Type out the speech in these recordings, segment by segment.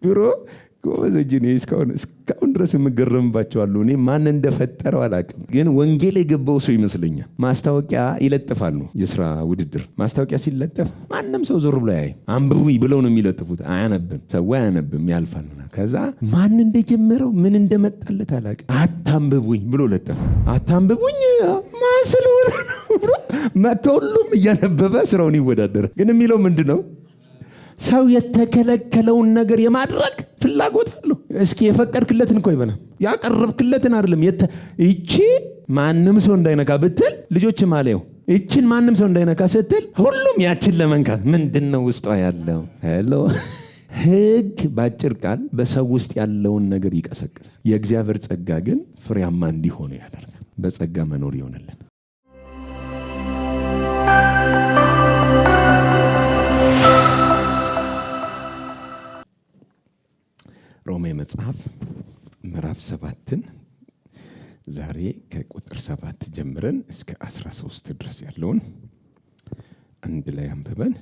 ድሮ ጎበዞጅኔ እስካሁን ድረስ የምገረምባቸዋለሁ። እኔ ማን እንደፈጠረው አላውቅም፣ ግን ወንጌል የገባው ሰው ይመስለኛል። ማስታወቂያ ይለጥፋሉ፣ የስራ ውድድር ማስታወቂያ ሲለጠፍ ማንም ሰው ዞር ብሎ ያይ። አንብቡኝ ብለው ነው የሚለጥፉት። አያነብም፣ ሰው አያነብም፣ ያልፋል። ከዛ ማን እንደጀመረው ምን እንደመጣለት አላውቅም። አታንብቡኝ ብሎ ለጠፈ። አታንብቡኝ ማስለወረ መቶ ሁሉም እያነበበ ስራውን ይወዳደራል። ግን የሚለው ምንድነው? ሰው የተከለከለውን ነገር የማድረግ ፍላጎት አለው። እስኪ የፈቀድክለትን እኮ ይበላ፣ ያቀረብክለትን አይደለም። እቺ ማንም ሰው እንዳይነካ ብትል ልጆች ማለየው እቺን ማንም ሰው እንዳይነካ ስትል ሁሉም ያችን ለመንካት ምንድነው ውስጧ ያለው? ሄሎ ህግ ባጭር ቃል በሰው ውስጥ ያለውን ነገር ይቀሰቅሳል። የእግዚአብሔር ጸጋ ግን ፍሬያማ እንዲሆኑ ያደርጋል። በጸጋ መኖር ይሆንልን። ሮሜ መጽሐፍ ምዕራፍ 7ን ዛሬ ከቁጥር 7 ጀምረን እስከ 13 ድረስ ያለውን አንድ ላይ አንብበን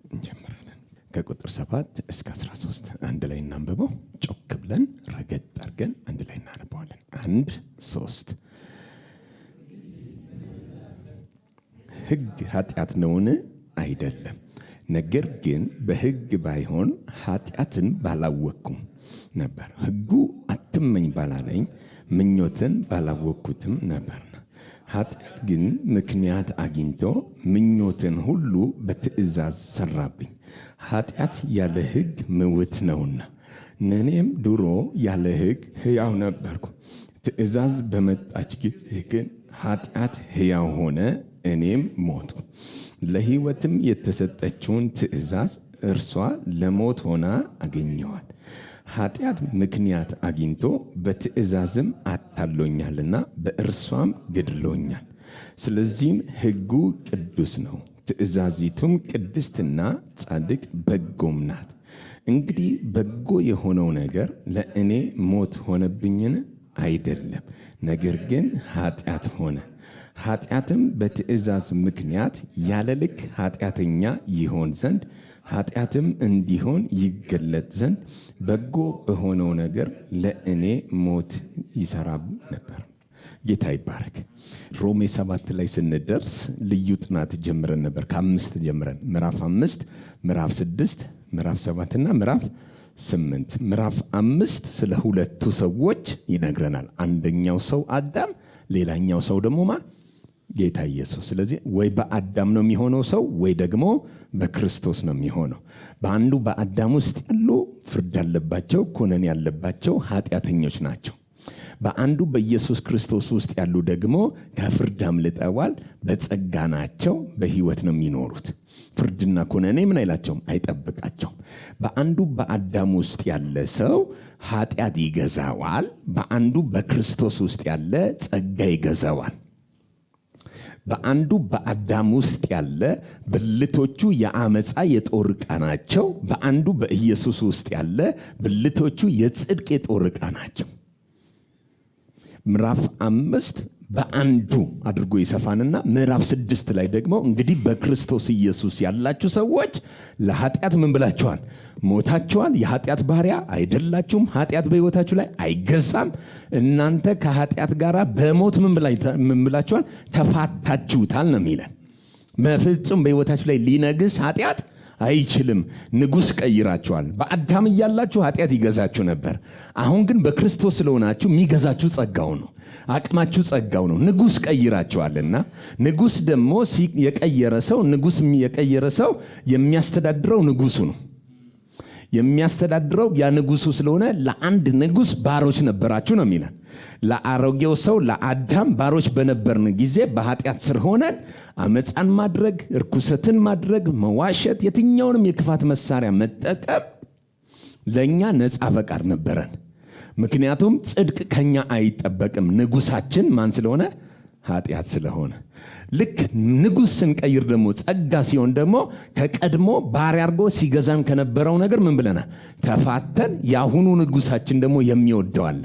እንጀምራለን። ከቁጥር 7 እስከ 13 አንድ ላይ እናንብበው። ጮክ ብለን ረገጥ አድርገን አንድ ላይ እናነባዋለን። 1 3 ሕግ ኃጢአት ነውን? አይደለም። ነገር ግን በሕግ ባይሆን ኃጢአትን ባላወቅኩም ነበር። ሕጉ አትመኝ ባላለኝ ምኞትን ባላወቅኩትም ነበር። ኃጢአት ግን ምክንያት አግኝቶ ምኞትን ሁሉ በትእዛዝ ሰራብኝ። ኃጢአት ያለ ሕግ ምውት ነውና፣ እኔም ድሮ ያለ ሕግ ሕያው ነበርኩ። ትእዛዝ በመጣች ጊዜ ግን ኃጢአት ሕያው ሆነ፣ እኔም ሞትኩ። ለሕይወትም የተሰጠችውን ትእዛዝ እርሷ ለሞት ሆና አገኘዋት። ኃጢአት ምክንያት አግኝቶ በትእዛዝም አታሎኛልና በእርሷም ገድሎኛል። ስለዚህም ሕጉ ቅዱስ ነው፣ ትእዛዚቱም ቅድስትና ጻድቅ በጎም ናት። እንግዲህ በጎ የሆነው ነገር ለእኔ ሞት ሆነብኝን? አይደለም፣ ነገር ግን ኃጢአት ሆነ። ኃጢአትም በትእዛዝ ምክንያት ያለ ልክ ኃጢአተኛ ይሆን ዘንድ ኃጢአትም እንዲሆን ይገለጥ ዘንድ በጎ በሆነው ነገር ለእኔ ሞት ይሰራ ነበር። ጌታ ይባረክ። ሮሜ 7 ላይ ስንደርስ ልዩ ጥናት ጀምረን ነበር። ከ5 ጀምረን ምዕራፍ 5፣ ምዕራፍ 6፣ ምዕራፍ 7 እና ምዕራፍ 8። ምዕራፍ 5 ስለ ሁለቱ ሰዎች ይነግረናል። አንደኛው ሰው አዳም፣ ሌላኛው ሰው ደግሞ ጌታ ኢየሱስ። ስለዚህ ወይ በአዳም ነው የሚሆነው ሰው ወይ ደግሞ በክርስቶስ ነው የሚሆነው። በአንዱ በአዳም ውስጥ ያሉ ፍርድ ያለባቸው ኮነን ያለባቸው ኃጢአተኞች ናቸው። በአንዱ በኢየሱስ ክርስቶስ ውስጥ ያሉ ደግሞ ከፍርድ አምልጠዋል፣ በጸጋ ናቸው፣ በህይወት ነው የሚኖሩት። ፍርድና ኮነኔ ምን አይላቸውም፣ አይጠብቃቸውም። በአንዱ በአዳም ውስጥ ያለ ሰው ኃጢአት ይገዛዋል፣ በአንዱ በክርስቶስ ውስጥ ያለ ጸጋ ይገዛዋል። በአንዱ በአዳም ውስጥ ያለ ብልቶቹ የአመፃ የጦር ዕቃ ናቸው፣ በአንዱ በኢየሱስ ውስጥ ያለ ብልቶቹ የጽድቅ የጦር ዕቃ ናቸው። ምዕራፍ 5 በአንዱ አድርጎ ይሰፋንና ምዕራፍ 6 ላይ ደግሞ እንግዲህ በክርስቶስ ኢየሱስ ያላችሁ ሰዎች ለኃጢአት ምን ብላችኋል? ሞታችኋል። የኃጢአት ባሪያ አይደላችሁም። ኃጢአት በሕይወታችሁ ላይ አይገዛም። እናንተ ከኃጢአት ጋር በሞት ምን ብላችኋል? ተፋታችሁታል ነው የሚለን። በፍጹም በሕይወታችሁ ላይ ሊነግስ ኃጢአት አይችልም። ንጉሥ ቀይራችኋል። በአዳም እያላችሁ ኃጢአት ይገዛችሁ ነበር። አሁን ግን በክርስቶስ ስለሆናችሁ የሚገዛችሁ ጸጋው ነው። አቅማችሁ ጸጋው ነው። ንጉሥ ቀይራችኋልና ንጉሥ ደግሞ የቀየረ ሰው ንጉሥ የቀየረ ሰው የሚያስተዳድረው ንጉሱ ነው። የሚያስተዳድረው ያ ንጉሱ ስለሆነ ለአንድ ንጉሥ ባሮች ነበራችሁ ነው የሚለን። ለአሮጌው ሰው ለአዳም ባሮች በነበርን ጊዜ በኃጢአት ስር ሆነን አመፃን ማድረግ፣ እርኩሰትን ማድረግ፣ መዋሸት፣ የትኛውንም የክፋት መሳሪያ መጠቀም ለኛ ነፃ ፈቃድ ነበረን። ምክንያቱም ጽድቅ ከኛ አይጠበቅም። ንጉሳችን ማን ስለሆነ? ኃጢአት ስለሆነ። ልክ ንጉሥ ስንቀይር ደግሞ ጸጋ ሲሆን ደግሞ ከቀድሞ ባሪያ አድርጎ ሲገዛን ከነበረው ነገር ምን ብለናል? ተፋተን። የአሁኑ ንጉሳችን ደግሞ የሚወደው አለ።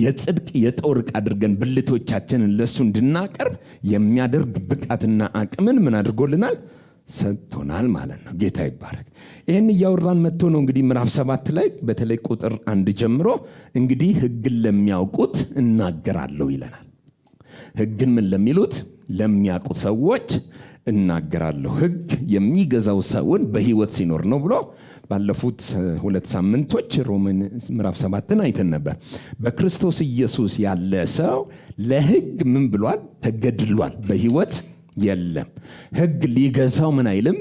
የጽድቅ የጦር ዕቃ አድርገን ብልቶቻችንን ለሱ እንድናቀርብ የሚያደርግ ብቃትና አቅምን ምን አድርጎልናል? ሰጥቶናል ማለት ነው። ጌታ ይባረክ። ይህን እያወራን መጥቶ ነው እንግዲህ ምዕራፍ 7 ላይ በተለይ ቁጥር 1 ጀምሮ እንግዲህ ሕግን ለሚያውቁት እናገራለሁ ይለናል። ሕግን ምን ለሚሉት ለሚያውቁ ሰዎች እናገራለሁ። ሕግ የሚገዛው ሰውን በሕይወት ሲኖር ነው ብሎ ባለፉት 2 ሳምንቶች ሮሜን ምዕራፍ 7ን አይተን ነበር። በክርስቶስ ኢየሱስ ያለ ሰው ለሕግ ምን ብሏል? ተገድሏል፣ በሕይወት የለም። ሕግ ሊገዛው ምን አይልም?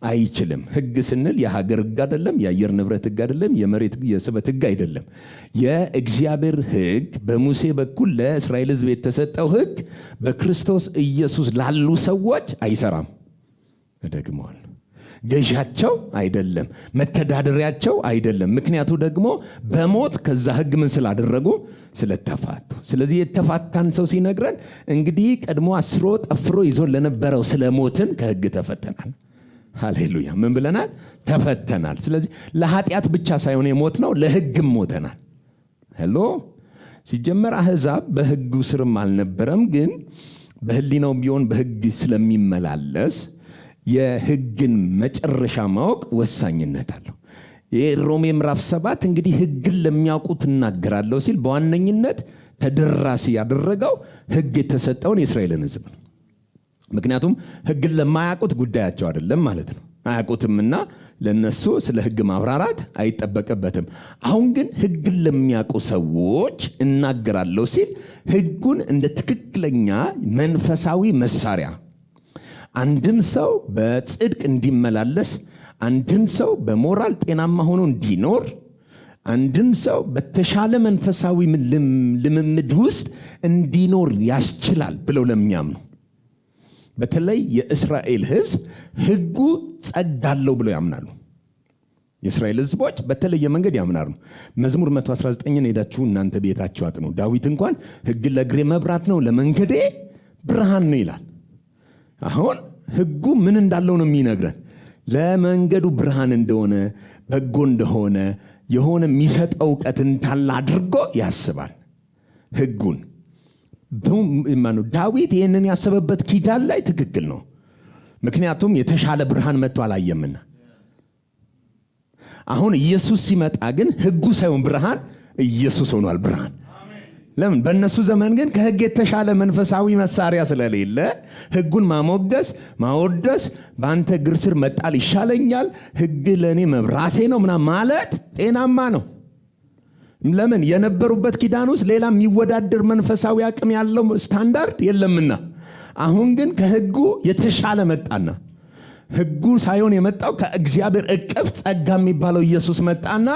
አይችልም። ሕግ ስንል የሀገር ሕግ አይደለም፣ የአየር ንብረት ሕግ አይደለም፣ የመሬት የስበት ሕግ አይደለም። የእግዚአብሔር ሕግ በሙሴ በኩል ለእስራኤል ሕዝብ የተሰጠው ሕግ በክርስቶስ ኢየሱስ ላሉ ሰዎች አይሰራም። እደግመዋለሁ። ገዣቸው አይደለም፣ መተዳደሪያቸው አይደለም። ምክንያቱ ደግሞ በሞት ከዛ ሕግ ምን ስላደረጉ? ስለተፋቱ። ስለዚህ የተፋታን ሰው ሲነግረን እንግዲህ ቀድሞ አስሮ ጠፍሮ ይዞ ለነበረው ስለሞትን ከሕግ ተፈተናል። ሃሌሉያ። ምን ብለናል? ተፈተናል። ስለዚህ ለኃጢአት ብቻ ሳይሆን የሞት ነው፣ ለሕግም ሞተናል። ሄሎ። ሲጀመር አሕዛብ በሕጉ ስርም አልነበረም፣ ግን በህሊናው ቢሆን በሕግ ስለሚመላለስ የሕግን መጨረሻ ማወቅ ወሳኝነት አለው። የሮሜ ምዕራፍ 7 እንግዲህ ሕግን ለሚያውቁት እናገራለሁ ሲል በዋነኝነት ተደራሲ ያደረገው ሕግ የተሰጠውን የእስራኤልን ሕዝብ ነው። ምክንያቱም ሕግን ለማያውቁት ጉዳያቸው አይደለም ማለት ነው። አያውቁትምና ለነሱ ስለ ሕግ ማብራራት አይጠበቅበትም። አሁን ግን ሕግን ለሚያውቁ ሰዎች እናገራለሁ ሲል ሕጉን እንደ ትክክለኛ መንፈሳዊ መሳሪያ አንድን ሰው በጽድቅ እንዲመላለስ፣ አንድን ሰው በሞራል ጤናማ ሆኖ እንዲኖር፣ አንድን ሰው በተሻለ መንፈሳዊ ልምምድ ውስጥ እንዲኖር ያስችላል ብለው ለሚያምኑ በተለይ የእስራኤል ሕዝብ ሕጉ ጸጋ አለው ብለው ያምናሉ። የእስራኤል ሕዝቦች በተለየ መንገድ ያምናሉ። መዝሙር 119ን ሄዳችሁ እናንተ ቤታችሁ አጥኑ። ዳዊት እንኳን ሕግን ለእግሬ መብራት ነው ለመንገዴ ብርሃን ነው ይላል። አሁን ሕጉ ምን እንዳለው ነው የሚነግረን? ለመንገዱ ብርሃን እንደሆነ፣ በጎ እንደሆነ፣ የሆነ የሚሰጠው እውቀት እንዳለ አድርጎ ያስባል ሕጉን። ዳዊት ይህንን ያሰበበት ኪዳን ላይ ትክክል ነው። ምክንያቱም የተሻለ ብርሃን መጥቶ አላየምና። አሁን ኢየሱስ ሲመጣ ግን ሕጉ ሳይሆን ብርሃን ኢየሱስ ሆኗል ብርሃን። ለምን? በእነሱ ዘመን ግን ከሕግ የተሻለ መንፈሳዊ መሳሪያ ስለሌለ ሕጉን ማሞገስ ማወደስ፣ በአንተ እግር ስር መጣል ይሻለኛል፣ ሕግ ለእኔ መብራቴ ነው ምናምን ማለት ጤናማ ነው። ለምን? የነበሩበት ኪዳን ውስጥ ሌላ የሚወዳደር መንፈሳዊ አቅም ያለው ስታንዳርድ የለምና። አሁን ግን ከሕጉ የተሻለ መጣና ሕጉ ሳይሆን የመጣው ከእግዚአብሔር እቅፍ ጸጋ የሚባለው ኢየሱስ መጣና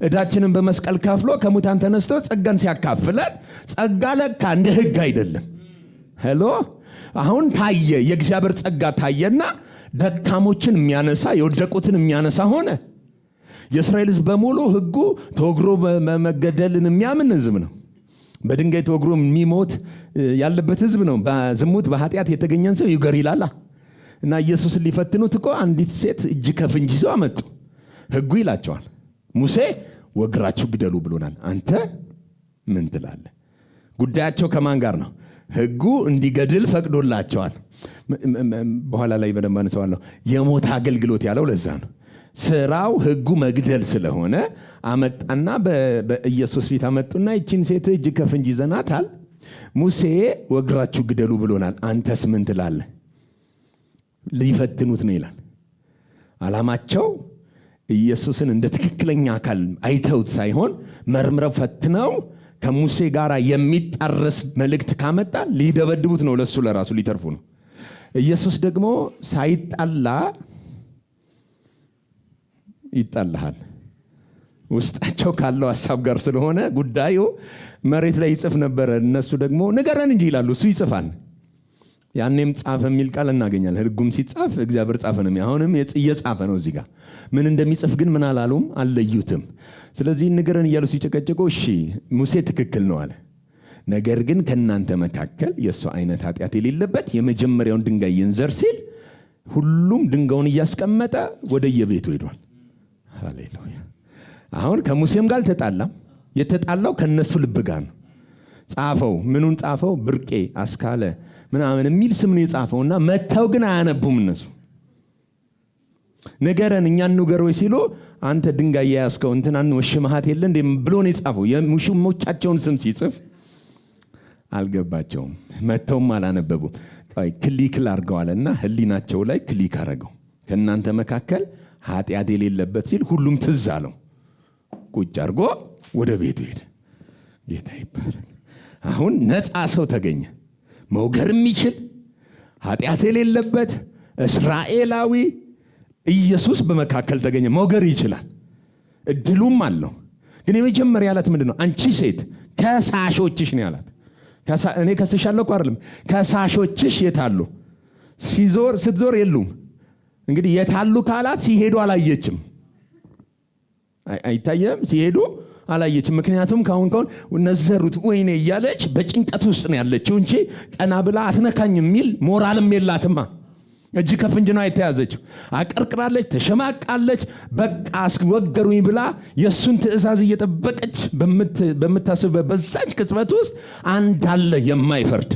ዕዳችንን በመስቀል ከፍሎ ከሙታን ተነስቶ ጸጋን ሲያካፍለን፣ ጸጋ ለካ እንደ ሕግ አይደለም። ሄሎ። አሁን ታየ፣ የእግዚአብሔር ጸጋ ታየና ደካሞችን የሚያነሳ የወደቁትን የሚያነሳ ሆነ። የእስራኤል ሕዝብ በሙሉ ሕጉ ተወግሮ መገደልን የሚያምን ሕዝብ ነው። በድንጋይ ተወግሮ የሚሞት ያለበት ሕዝብ ነው። በዝሙት በኃጢአት የተገኘን ሰው ይገር ይላላ። እና ኢየሱስን ሊፈትኑት እኮ አንዲት ሴት እጅ ከፍንጅ ይዘው አመጡ። ሕጉ ይላቸዋል፣ ሙሴ ወግራችሁ ግደሉ ብሎናል፣ አንተ ምን ትላለህ? ጉዳያቸው ከማን ጋር ነው? ሕጉ እንዲገድል ፈቅዶላቸዋል። በኋላ ላይ በደንብ አነሳዋለሁ። የሞት አገልግሎት ያለው ለዛ ነው። ስራው ሕጉ መግደል ስለሆነ አመጣና በኢየሱስ ፊት አመጡና ይችን ሴት እጅ ከፍንጅ ይዘናታል፣ ሙሴ ወግራችሁ ግደሉ ብሎናል፣ አንተስ ምን ትላለህ? ሊፈትኑት ነው ይላል። ዓላማቸው ኢየሱስን እንደ ትክክለኛ አካል አይተውት ሳይሆን መርምረው ፈትነው ከሙሴ ጋር የሚጣረስ መልእክት ካመጣ ሊደበድቡት ነው። ለሱ ለራሱ ሊተርፉ ነው። ኢየሱስ ደግሞ ሳይጣላ ይጣልሃል። ውስጣቸው ካለው ሐሳብ ጋር ስለሆነ ጉዳዩ መሬት ላይ ይጽፍ ነበረ። እነሱ ደግሞ ንገረን እንጂ ይላሉ፣ እሱ ይጽፋል። ያኔም ጻፈ የሚል ቃል እናገኛለን። ሕጉም ሲጻፍ እግዚአብሔር ጻፈ ነው። አሁንም እየጻፈ ነው። እዚህ ጋር ምን እንደሚጽፍ ግን ምን አላሉም፣ አልለዩትም። ስለዚህ ንገረን እያሉ ሲጨቀጭቁ እሺ ሙሴ ትክክል ነው አለ። ነገር ግን ከእናንተ መካከል የእሱ አይነት ኃጢአት የሌለበት የመጀመሪያውን ድንጋይ ይንዘር ሲል ሁሉም ድንጋዩን እያስቀመጠ ወደ የቤቱ ሄዷል። ሃሌሉያ። አሁን ከሙሴም ጋር አልተጣላም። የተጣላው ከነሱ ልብ ጋር ነው። ጻፈው። ምኑን ጻፈው? ብርቄ፣ አስካለ ምናምን የሚል ስም ነው የጻፈውና መተው ግን አያነቡም እነሱ። ንገረን እኛ እንገረው ሲሉ አንተ ድንጋይ ያስከው እንትናን ወሽማሃት የለ እንደ ብሎ ነው የጻፈው። የሙሽሞቻቸውን ስም ሲጽፍ አልገባቸውም። መተውም አላነበቡም። ክሊክ አድርገዋልና ህሊናቸው ላይ ክሊክ አረገው። ከእናንተ መካከል ኃጢአት የሌለበት ሲል ሁሉም ትዝ አለው። ቁጭ አድርጎ ወደ ቤቱ ሄደ። ጌታ ይባረክ። አሁን ነፃ ሰው ተገኘ። መውገር የሚችል ኃጢአት የሌለበት እስራኤላዊ ኢየሱስ በመካከል ተገኘ። መውገር ይችላል፣ እድሉም አለው። ግን የመጀመሪያ ያላት ምንድነው? አንቺ ሴት ከሳሾችሽ ነው ያላት። እኔ ከስሻለሁ እኮ አይደለም፣ ከሳሾችሽ የታሉ? ስትዞር የሉም። እንግዲህ የታሉ ካላት ሲሄዱ አላየችም። አይታየም፣ ሲሄዱ አላየችም። ምክንያቱም ካሁን ነዘሩት ወይኔ እያለች በጭንቀት ውስጥ ነው ያለችው እንጂ ቀና ብላ አትነካኝ የሚል ሞራልም የላትማ። እጅ ከፍንጅ ነው የተያዘችው። አቀርቅራለች፣ ተሸማቃለች። በቃ አስወገሩኝ ብላ የሱን ትእዛዝ እየጠበቀች በምታስብበት በዛች ቅጽበት ውስጥ አንድ አለ የማይፈርድ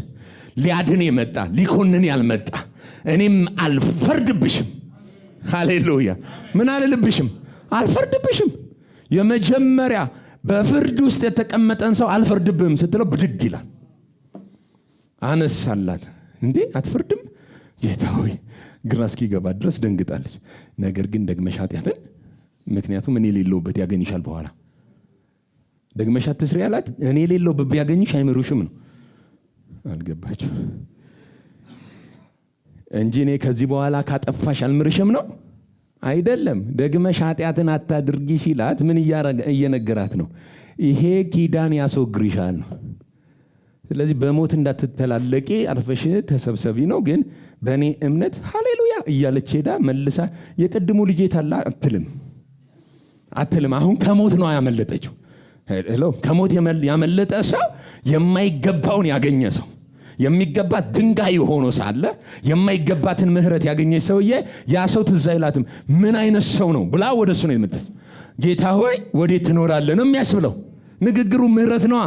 ሊያድን የመጣ ሊኮንን ያልመጣ። እኔም አልፈርድብሽም። ሃሌሉያ። ምን አልልብሽም? አልፈርድብሽም። የመጀመሪያ በፍርድ ውስጥ የተቀመጠን ሰው አልፈርድብህም ስትለው ብድግ ይላል። አነሳላት። እንዴ አትፈርድም? ጌታ ሆይ ግራ እስኪገባ ድረስ ደንግጣለች። ነገር ግን ደግመሽ ኃጢአትን፣ ምክንያቱም እኔ የሌለውበት ያገኝሻል። በኋላ ደግመሽ አትስሪ ያላት እኔ የሌለውበት ያገኝሽ አይምሩሽም ነው። አልገባችሁ እንጂ እኔ ከዚህ በኋላ ካጠፋሽ አልምርሽም ነው አይደለም። ደግመሽ ኃጢአትን አታድርጊ ሲላት ምን እየነገራት ነው? ይሄ ኪዳን ያስወግርሻል ነው። ስለዚህ በሞት እንዳትተላለቂ አርፈሽ ተሰብሰቢ ነው። ግን በእኔ እምነት ሃሌሉያ እያለች ሄዳ መልሳ የቅድሙ ልጄ ታላ አትልም። አሁን ከሞት ነው ያመለጠችው። ከሞት ያመለጠ ሰው የማይገባውን ያገኘ ሰው፣ የሚገባት ድንጋይ ሆኖ ሳለ የማይገባትን ምህረት ያገኘች ሰውዬ ያ ሰው ትዝ አይላትም። ምን አይነት ሰው ነው ብላ ወደሱ ነው የምትል። ጌታ ሆይ ወዴት ትኖራለህ ነው የሚያስብለው። ንግግሩ ምህረት ነዋ።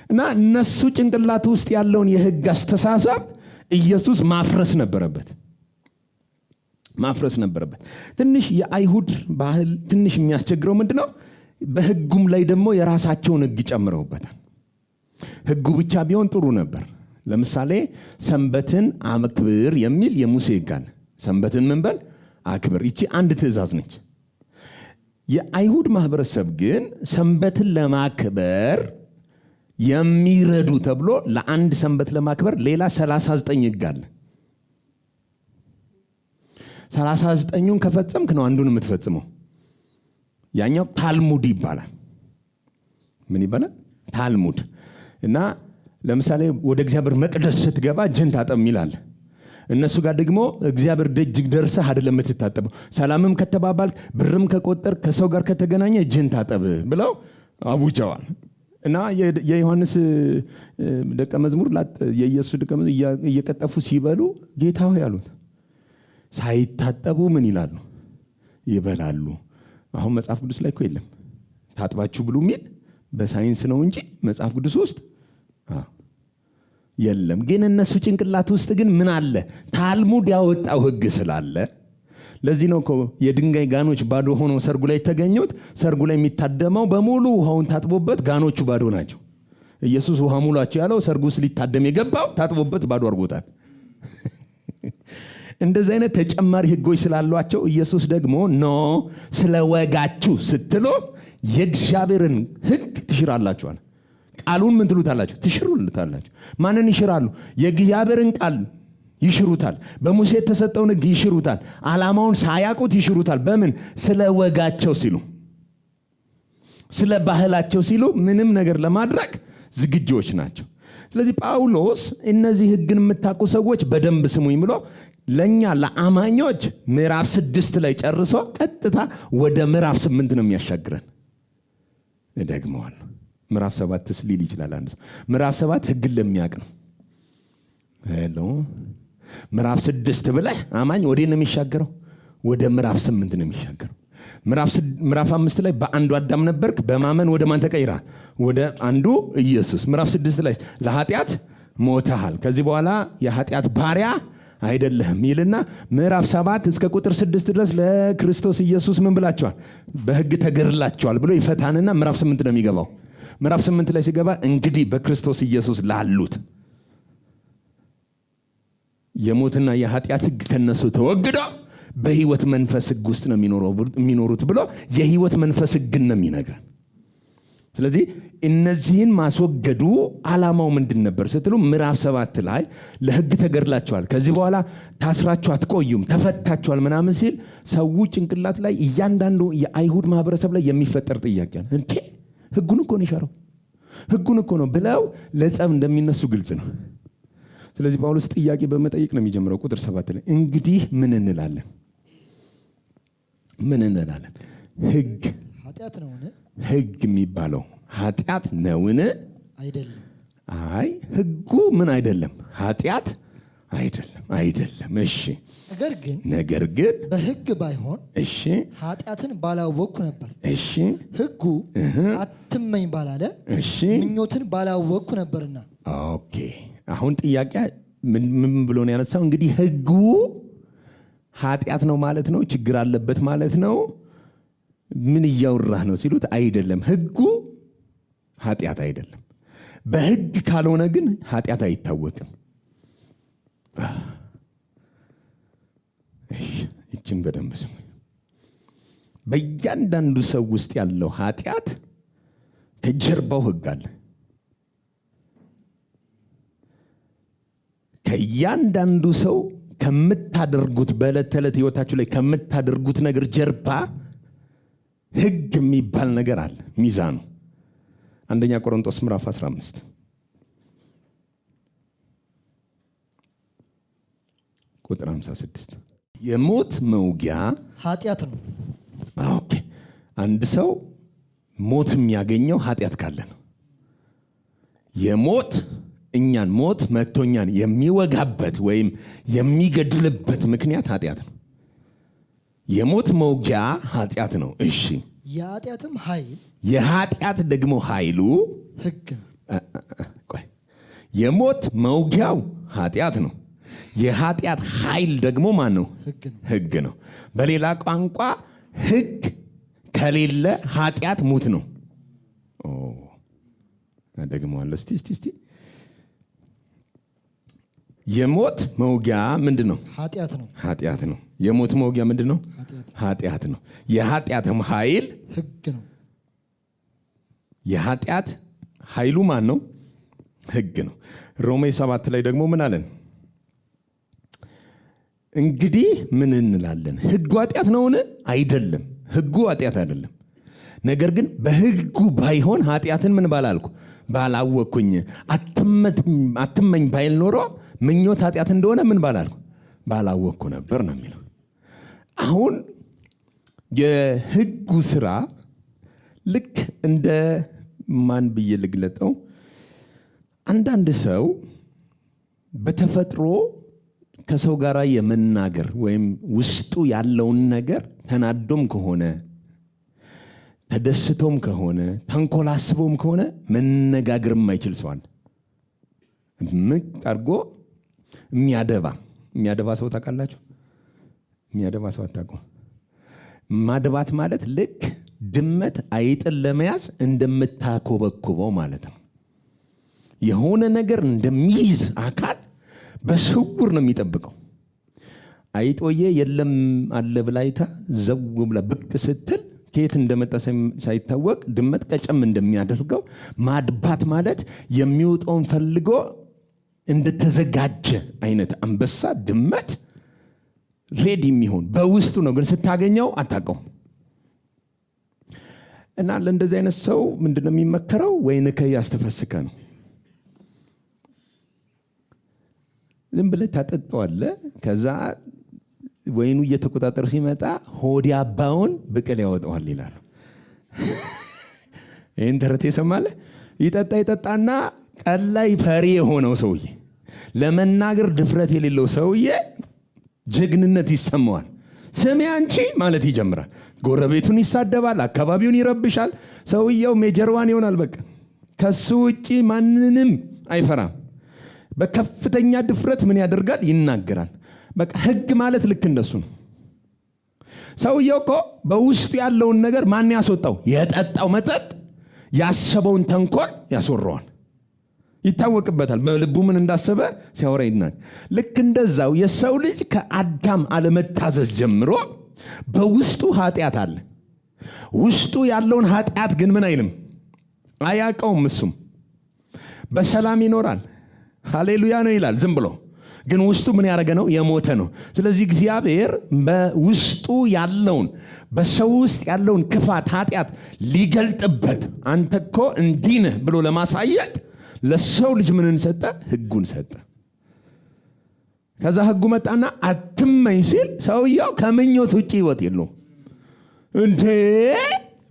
እና እነሱ ጭንቅላት ውስጥ ያለውን የህግ አስተሳሰብ ኢየሱስ ማፍረስ ነበረበት። ትንሽ የአይሁድ ባህል ትንሽ የሚያስቸግረው ምንድነው? በህጉም ላይ ደግሞ የራሳቸውን ህግ ጨምረውበታል። ህጉ ብቻ ቢሆን ጥሩ ነበር። ለምሳሌ ሰንበትን አክብር የሚል የሙሴ ህግ አለ። ሰንበትን ምን በል አክብር። ይቺ አንድ ትእዛዝ ነች። የአይሁድ ማህበረሰብ ግን ሰንበትን ለማክበር የሚረዱ ተብሎ ለአንድ ሰንበት ለማክበር ሌላ 39 ህግ አለ። 39ን ከፈጸምክ ነው አንዱን የምትፈጽመው። ያኛው ታልሙድ ይባላል። ምን ይባላል? ታልሙድ። እና ለምሳሌ ወደ እግዚአብሔር መቅደስ ስትገባ እጅህን ታጠብ ይላል። እነሱ ጋር ደግሞ እግዚአብሔር ደጅ ደርሰህ አይደለም የምትታጠበው። ሰላምም ከተባባልክ፣ ብርም ከቆጠር፣ ከሰው ጋር ከተገናኘ እጅህን ታጠብ ብለው አውጀዋል። እና የዮሐንስ ደቀ መዝሙር የኢየሱስ ደቀ መዝሙር እየቀጠፉ ሲበሉ ጌታ ሆይ አሉት። ሳይታጠቡ ምን ይላሉ? ይበላሉ። አሁን መጽሐፍ ቅዱስ ላይ እኮ የለም ታጥባችሁ ብሉ የሚል በሳይንስ ነው እንጂ መጽሐፍ ቅዱስ ውስጥ የለም። ግን እነሱ ጭንቅላት ውስጥ ግን ምን አለ? ታልሙድ ያወጣው ህግ ስላለ። ለዚህ ነው እኮ የድንጋይ ጋኖች ባዶ ሆነው ሰርጉ ላይ ተገኙት። ሰርጉ ላይ የሚታደመው በሙሉ ውሃውን ታጥቦበት ጋኖቹ ባዶ ናቸው። ኢየሱስ ውሃ ሙላቸው ያለው ሰርጉ ውስጥ ሊታደም የገባው ታጥቦበት ባዶ አድርጎታል። እንደዚህ አይነት ተጨማሪ ህጎች ስላሏቸው ኢየሱስ ደግሞ ስለ ወጋችሁ ስትሉ የእግዚአብሔርን ህግ ትሽራላችኋል። ቃሉን ምን ትሉታላችሁ? ትሽሩታላችሁ። ማንን ይሽራሉ? የእግዚአብሔርን ቃል ይሽሩታል። በሙሴ የተሰጠውን ህግ ይሽሩታል። ዓላማውን ሳያውቁት ይሽሩታል። በምን? ስለ ወጋቸው ሲሉ፣ ስለ ባህላቸው ሲሉ ምንም ነገር ለማድረግ ዝግጆች ናቸው። ስለዚህ ጳውሎስ እነዚህ ህግን የምታውቁ ሰዎች በደንብ ስሙኝ ብሎ ለኛ ለአማኞች ምዕራፍ 6 ላይ ጨርሶ ቀጥታ ወደ ምዕራፍ 8 ነው የሚያሻግረን። እደግመዋለሁ። ምዕራፍ 7 ሊል ይችላል አንድ ሰው። ምዕራፍ 7 ህግን ለሚያውቅ ነው። ምዕራፍ 6 ብለህ አማኝ ወዴት ነው የሚሻገረው? ወደ ምዕራፍ 8 ነው የሚሻገረው። ምዕራፍ 5 ላይ በአንዱ አዳም ነበርክ፣ በማመን ወደ ማን ተቀይረሃል? ወደ አንዱ ኢየሱስ። ምዕራፍ 6 ላይ ለኃጢአት ሞተሃል፣ ከዚህ በኋላ የኃጢአት ባሪያ አይደለህም ይልና ምዕራፍ 7 እስከ ቁጥር 6 ድረስ ለክርስቶስ ኢየሱስ ምን ብላችኋል? በሕግ ተገድላችኋል ብሎ ይፈታንና ምዕራፍ 8 ነው የሚገባው። ምዕራፍ 8 ላይ ሲገባ እንግዲህ በክርስቶስ ኢየሱስ ላሉት የሞትና የኃጢአት ሕግ ከነሱ ተወግዶ በሕይወት መንፈስ ሕግ ውስጥ ነው የሚኖሩት ብሎ የሕይወት መንፈስ ሕግን ነው የሚነግረን። ስለዚህ እነዚህን ማስወገዱ ዓላማው ምንድን ነበር ስትሉ ምዕራፍ 7 ላይ ለሕግ ተገድላችኋል፣ ከዚህ በኋላ ታስራችሁ አትቆዩም፣ ተፈታችኋል ምናምን ሲል ሰው ጭንቅላት ላይ እያንዳንዱ የአይሁድ ማህበረሰብ ላይ የሚፈጠር ጥያቄ ነው። እንዴ ሕጉን እኮ ነው የሻረው፣ ሕጉን እኮ ነው ብለው ለጸብ እንደሚነሱ ግልጽ ነው። ስለዚህ ጳውሎስ ጥያቄ በመጠየቅ ነው የሚጀምረው። ቁጥር 7 ላይ እንግዲህ ምን እንላለን? ምን እንላለን? ሕግ ኃጢአት ነውን? ሕግ የሚባለው ኃጢአት ነውን? አይደለም። አይ ሕጉ ምን አይደለም? ኃጢአት አይደለም። አይደለም። እሺ። ነገር ግን በሕግ ባይሆን እሺ ኃጢአትን ባላወቅኩ ነበር። እሺ። ሕጉ አትመኝ ባላለ እሺ ምኞትን ባላወቅኩ ነበርና። ኦኬ። አሁን ጥያቄ ምን ብሎ ነው ያነሳው? እንግዲህ ሕጉ ኃጢአት ነው ማለት ነው? ችግር አለበት ማለት ነው? ምን እያወራህ ነው ሲሉት፣ አይደለም ሕጉ ኃጢአት አይደለም። በሕግ ካልሆነ ግን ኃጢአት አይታወቅም። ይችን በደንብ ስሙ። በእያንዳንዱ ሰው ውስጥ ያለው ኃጢአት ከጀርባው ሕግ አለ። ከእያንዳንዱ ሰው ከምታደርጉት በዕለት ተዕለት ህይወታችሁ ላይ ከምታደርጉት ነገር ጀርባ ሕግ የሚባል ነገር አለ። ሚዛኑ አንደኛ ቆሮንቶስ ምዕራፍ 15 ቁጥር 56 የሞት መውጊያ ኃጢአት ነው። ኦኬ። አንድ ሰው ሞት የሚያገኘው ኃጢአት ካለ ነው። እኛን ሞት መቶኛን የሚወጋበት ወይም የሚገድልበት ምክንያት ኃጢአት ነው። የሞት መውጊያ ኃጢአት ነው። እሺ። የኃጢአት ደግሞ ኃይሉ ሕግ ነው። ቆይ፣ የሞት መውጊያው ኃጢአት ነው። የኃጢአት ኃይል ደግሞ ማን ነው? ሕግ ነው። በሌላ ቋንቋ ሕግ ከሌለ ኃጢአት ሙት ነው። ደግሞዋለሁ። እስቲ የሞት መውጊያ ምንድን ነው? ኃጢአት ነው። የሞት መውጊያ ምንድን ነው? ኃጢአት ነው። የኃጢአትም ኃይል ሕግ ነው። የኃጢአት ኃይሉ ማን ነው? ሕግ ነው። ሮሜ 7 ላይ ደግሞ ምን አለን? እንግዲህ ምን እንላለን? ሕጉ ኃጢአት ነውን? አይደለም። ሕጉ ኃጢአት አይደለም። ነገር ግን በሕጉ ባይሆን ኃጢአትን ምን ባላልኩ ባላወቅኩኝ፣ አትመኝ ባይል ኖሮ ምኞት ኃጢአት እንደሆነ ምን ባላልኩ ባላወቅኩ ነበር ነው የሚለው። አሁን የሕጉ ስራ ልክ እንደ ማን ብዬ ልግለጠው? አንዳንድ ሰው በተፈጥሮ ከሰው ጋር የመናገር ወይም ውስጡ ያለውን ነገር ተናዶም ከሆነ ተደስቶም ከሆነ ተንኮላስቦም ከሆነ መነጋገር የማይችል ሰው አለ። ምቅ አድርጎ የሚያደባ ሰው ታውቃላችሁ? የሚያደባ ሰው አታውቁም? ማድባት ማለት ልክ ድመት አይጥን ለመያዝ እንደምታኮበኩበው ማለት ነው። የሆነ ነገር እንደሚይዝ አካል በስውር ነው የሚጠብቀው። አይጦዬ የለም አለ ብላይታ ዘው ብላ ብቅ ስትል ከየት እንደመጣ ሳይታወቅ ድመት ቀጨም እንደሚያደርገው ማድባት ማለት የሚወጣውን ፈልጎ እንደተዘጋጀ አይነት አንበሳ ድመት ሬዲ የሚሆን በውስጡ ነው፣ ግን ስታገኘው አታውቀው። እና ለእንደዚህ አይነት ሰው ምንድነው የሚመከረው? ወይን ከያስተፈስከ ነው። ዝም ብለህ ታጠጣዋለህ። ከዛ ወይኑ እየተቆጣጠሩ ሲመጣ ሆዲ አባውን ብቅል ያወጣዋል ይላሉ። ይህን ተረት የሰማለህ? ይጠጣና ቀላይ ፈሪ የሆነው ሰውዬ፣ ለመናገር ድፍረት የሌለው ሰውዬ ጀግንነት ይሰማዋል። ስሜ አንቺ ማለት ይጀምራል። ጎረቤቱን ይሳደባል፣ አካባቢውን ይረብሻል። ሰውየው ሜጀርዋን ይሆናል። በቃ ከሱ ውጪ ማንንም አይፈራም። በከፍተኛ ድፍረት ምን ያደርጋል? ይናገራል። በቃ ህግ ማለት ልክ እንደሱ ነው። ሰውየው እኮ በውስጡ ያለውን ነገር ማን ያስወጣው? የጠጣው መጠጥ ያሰበውን ተንኮል ያስወራዋል፣ ይታወቅበታል። በልቡ ምን እንዳሰበ ሲያወራ ይናገራል። ልክ እንደዛው የሰው ልጅ ከአዳም አለመታዘዝ ጀምሮ በውስጡ ኃጢአት አለ። ውስጡ ያለውን ኃጢአት ግን ምን አይልም፣ አያውቀውም። እሱም በሰላም ይኖራል፣ ሃሌሉያ ነው ይላል ዝም ብሎ። ግን ውስጡ ምን ያደረገ ነው? የሞተ ነው። ስለዚህ እግዚአብሔር በውስጡ ያለውን በሰው ውስጥ ያለውን ክፋት፣ ኃጢአት ሊገልጥበት አንተ እኮ እንዲህ ነህ ብሎ ለማሳየት ለሰው ልጅ ምንን ሰጠ? ህጉን ሰጠ። ከዛ ህጉ መጣና አትመኝ ሲል ሰውየው ከምኞት ውጪ ህይወት የለውም እንዴ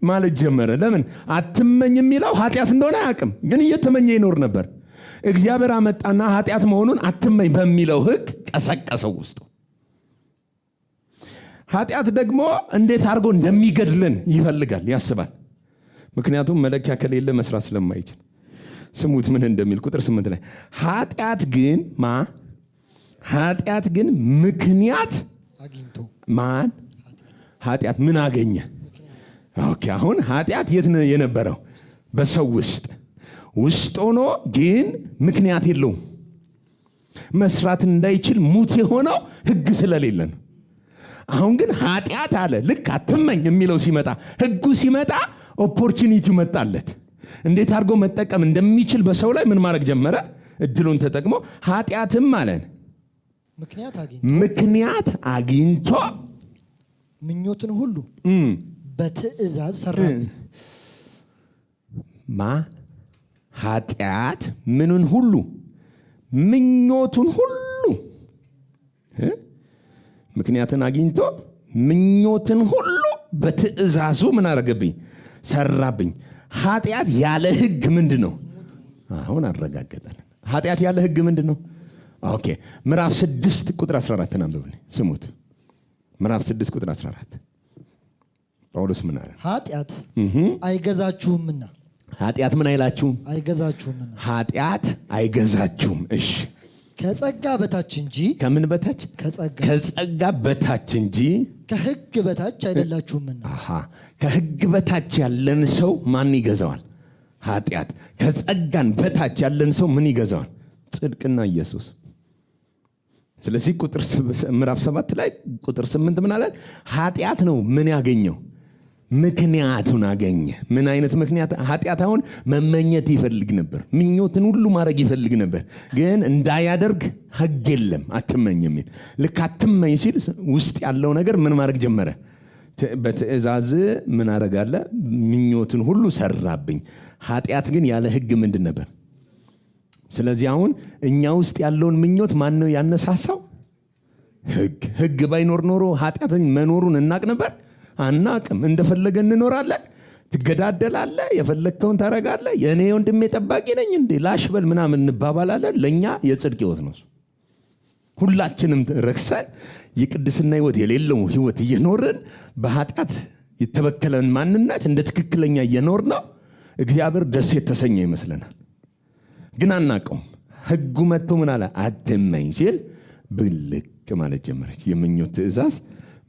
ማለት ጀመረ። ለምን? አትመኝ የሚለው ኃጢአት እንደሆነ አያውቅም፣ ግን እየተመኘ ይኖር ነበር። እግዚአብሔር አመጣና ኃጢአት መሆኑን አትመኝ በሚለው ህግ ቀሰቀሰው ውስጡ። ኃጢአት ደግሞ እንዴት አድርጎ እንደሚገድልን ይፈልጋል፣ ያስባል። ምክንያቱም መለኪያ ከሌለ መስራት ስለማይችል። ስሙት ምን እንደሚል ቁጥር 8 ላይ ኃጢአት ግን ምክንያት አግኝቶ ማን? ኃጢአት ምን አገኘ? ኦኬ፣ አሁን ኃጢአት የት ነው የነበረው? በሰው ውስጥ ሆኖ ግን ምክንያት የለውም። መስራት እንዳይችል ሙት የሆነው ህግ ስለሌለ ነው። አሁን ግን ኃጢአት አለ ልክ አትመኝ የሚለው ሲመጣ፣ ህጉ ሲመጣ ኦፖርቹኒቲው መጣለት። እንዴት አድርጎ መጠቀም እንደሚችል በሰው ላይ ምን ማድረግ ጀመረ? እድሉን ተጠቅሞ ኃጢአትም አለን ምክንያት አግኝቶ ምኞትን ሁሉ በትእዛዝ ሰራብኝ። ኃጢአት ምንን ሁሉ? ምኞቱን ሁሉ። ምክንያትን አግኝቶ ምኞትን ሁሉ በትእዛዙ ምን አረገብኝ? ሰራብኝ። ኃጢአት ያለ ህግ ምንድን ነው? አሁን አረጋገጠልን። ኃጢአት ያለ ህግ ምንድን ነው? ኦኬ፣ ምዕራፍ 6 ቁጥር 14 አንብቡልኝ፣ ስሙት። ምዕራፍ 6 ቁጥር 14 ጳውሎስ ምን አለ? ኃጢአት አይገዛችሁምና። ኃጢአት ምን አይላችሁም? አይገዛችሁምና። ኃጢአት አይገዛችሁም። እሺ፣ ከጸጋ በታች እንጂ። ከምን በታች? ከጸጋ በታች እንጂ ከህግ በታች አይደላችሁምና። ከህግ በታች ያለን ሰው ማን ይገዛዋል? ኃጢአት። ከጸጋን በታች ያለን ሰው ምን ይገዛዋል? ጽድቅና ኢየሱስ። ስለዚህ ምዕራፍ 7 ላይ ቁጥር 8 ምን አለ? ኃጢአት ነው ምን ያገኘው? ምክንያቱን አገኘ። ምን አይነት ምክንያት? ኃጢአት አሁን መመኘት ይፈልግ ነበር፣ ምኞትን ሁሉ ማድረግ ይፈልግ ነበር። ግን እንዳያደርግ ህግ የለም፣ አትመኝ የሚል። ልክ አትመኝ ሲል ውስጥ ያለው ነገር ምን ማድረግ ጀመረ? በትእዛዝ ምን አደረጋለ? ምኞትን ሁሉ ሰራብኝ። ኃጢአት ግን ያለ ህግ ምንድን ነበር? ስለዚህ አሁን እኛ ውስጥ ያለውን ምኞት ማን ነው ያነሳሳው? ህግ ባይኖር ኖሮ ኃጢአትን መኖሩን እናቅ ነበር? አናቅም። እንደፈለገ እንኖራለን፣ ትገዳደላለ፣ የፈለግከውን ታረጋለ። የእኔ ወንድሜ ጠባቂ ነኝ እንዴ ላሽበል ምናምን እንባባላለን። ለእኛ የጽድቅ ህይወት ነው። ሁላችንም ረክሰን የቅድስና ህይወት የሌለው ህይወት እየኖርን በኃጢአት የተበከለን ማንነት እንደ ትክክለኛ እየኖር ነው። እግዚአብሔር ደስ የተሰኘ ይመስለናል፣ ግን አናቀውም። ህጉ መጥቶ ምን አለ? አትመኝ ሲል ብልቅ ማለት ጀመረች። የምኞት ትእዛዝ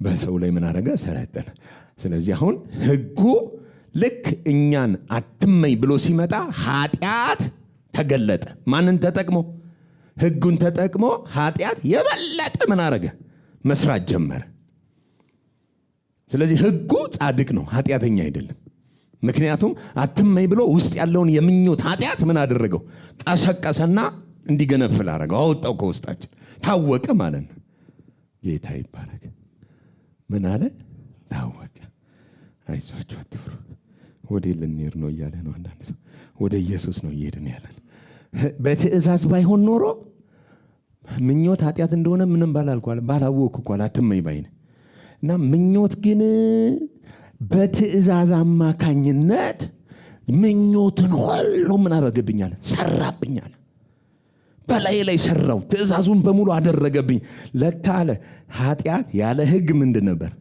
በሰው ላይ ምን አረገ? ሰለጠነ። ስለዚህ አሁን ህጉ ልክ እኛን አትመኝ ብሎ ሲመጣ ኃጢአት ተገለጠ። ማንን ተጠቅሞ? ህጉን ተጠቅሞ ኃጢአት የበለጠ ምን አረገ? መስራት ጀመረ። ስለዚህ ህጉ ጻድቅ ነው፣ ኃጢአተኛ አይደለም። ምክንያቱም አትመኝ ብሎ ውስጥ ያለውን የምኞት ኃጢአት ምን አደረገው? ቀሰቀሰና እንዲገነፍል አረገው፣ አወጣው ከውስጣችን። ታወቀ ማለት ነው። ጌታ ይባረክ። ምን አለ? ታወቀ። አይዟችሁ አትፍሩ። ወደ ልንሄድ ነው እያለ ነው። አንዳንድ ሰው ወደ ኢየሱስ ነው እየሄድን ያለን። በትእዛዝ ባይሆን ኖሮ ምኞት ኃጢአት እንደሆነ ምንም ባላወቅኩ እኮ አትመኝ ባይነ እና ምኞት ግን በትእዛዝ አማካኝነት ምኞትን ሁሉ ምን አደረገብኛል? ሰራብኛል። በላይ ላይ ሰራው። ትእዛዙን በሙሉ አደረገብኝ። ለካ አለ ኃጢአት ያለ ህግ ምንድን ነበር?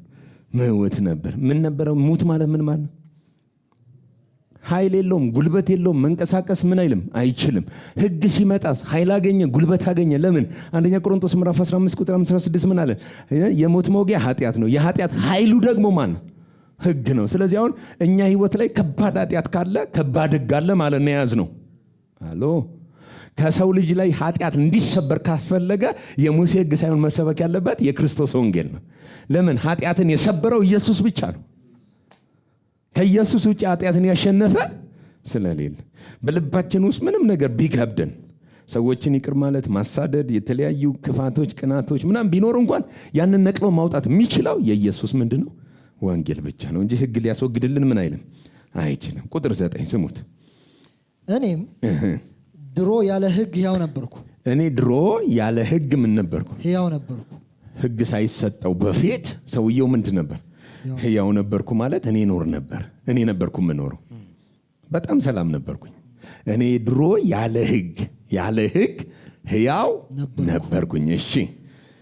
ሞት ነበር። ምን ነበረው? ሙት ማለት ምን ማለት ነው? ኃይል የለውም፣ ጉልበት የለውም፣ መንቀሳቀስ ምን አይልም አይችልም። ህግ ሲመጣስ ኃይል አገኘ፣ ጉልበት አገኘ። ለምን? አንደኛ ቆሮንቶስ ምዕራፍ 15 ቁጥር 16 ምን አለ? የሞት መውጊያ ኃጢአት ነው፣ የኃጢአት ኃይሉ ደግሞ ማን ነው? ህግ ነው። ስለዚህ አሁን እኛ ህይወት ላይ ከባድ ኃጢአት ካለ ከባድ ህግ አለ ማለት ነው የያዝ ነው። አሎ ከሰው ልጅ ላይ ኃጢአት እንዲሰበር ካስፈለገ የሙሴ ህግ ሳይሆን መሰበክ ያለበት የክርስቶስ ወንጌል ነው። ለምን? ኃጢአትን የሰበረው ኢየሱስ ብቻ ነው። ከኢየሱስ ውጭ ኃጢአትን ያሸነፈ ስለሌለ በልባችን ውስጥ ምንም ነገር ቢከብደን ሰዎችን ይቅር ማለት፣ ማሳደድ፣ የተለያዩ ክፋቶች፣ ቅናቶች ምናምን ቢኖር እንኳን ያንን ነቅሎ ማውጣት የሚችለው የኢየሱስ ምንድን ነው? ወንጌል ብቻ ነው እንጂ ህግ ሊያስወግድልን ምን አይልም አይችልም። ቁጥር 9 ስሙት። እኔም ድሮ ያለ ህግ ሕያው ነበርኩ። እኔ ድሮ ያለ ህግ ምን ነበርኩ? ሕያው ነበርኩ። ህግ ሳይሰጠው በፊት ሰውየው ምንድን ነበር? ሕያው ነበርኩ ማለት እኔ ኖር ነበር። እኔ ነበርኩ የምኖረው። በጣም ሰላም ነበርኩኝ። እኔ ድሮ ያለ ህግ ሕያው ነበርኩኝ። እሺ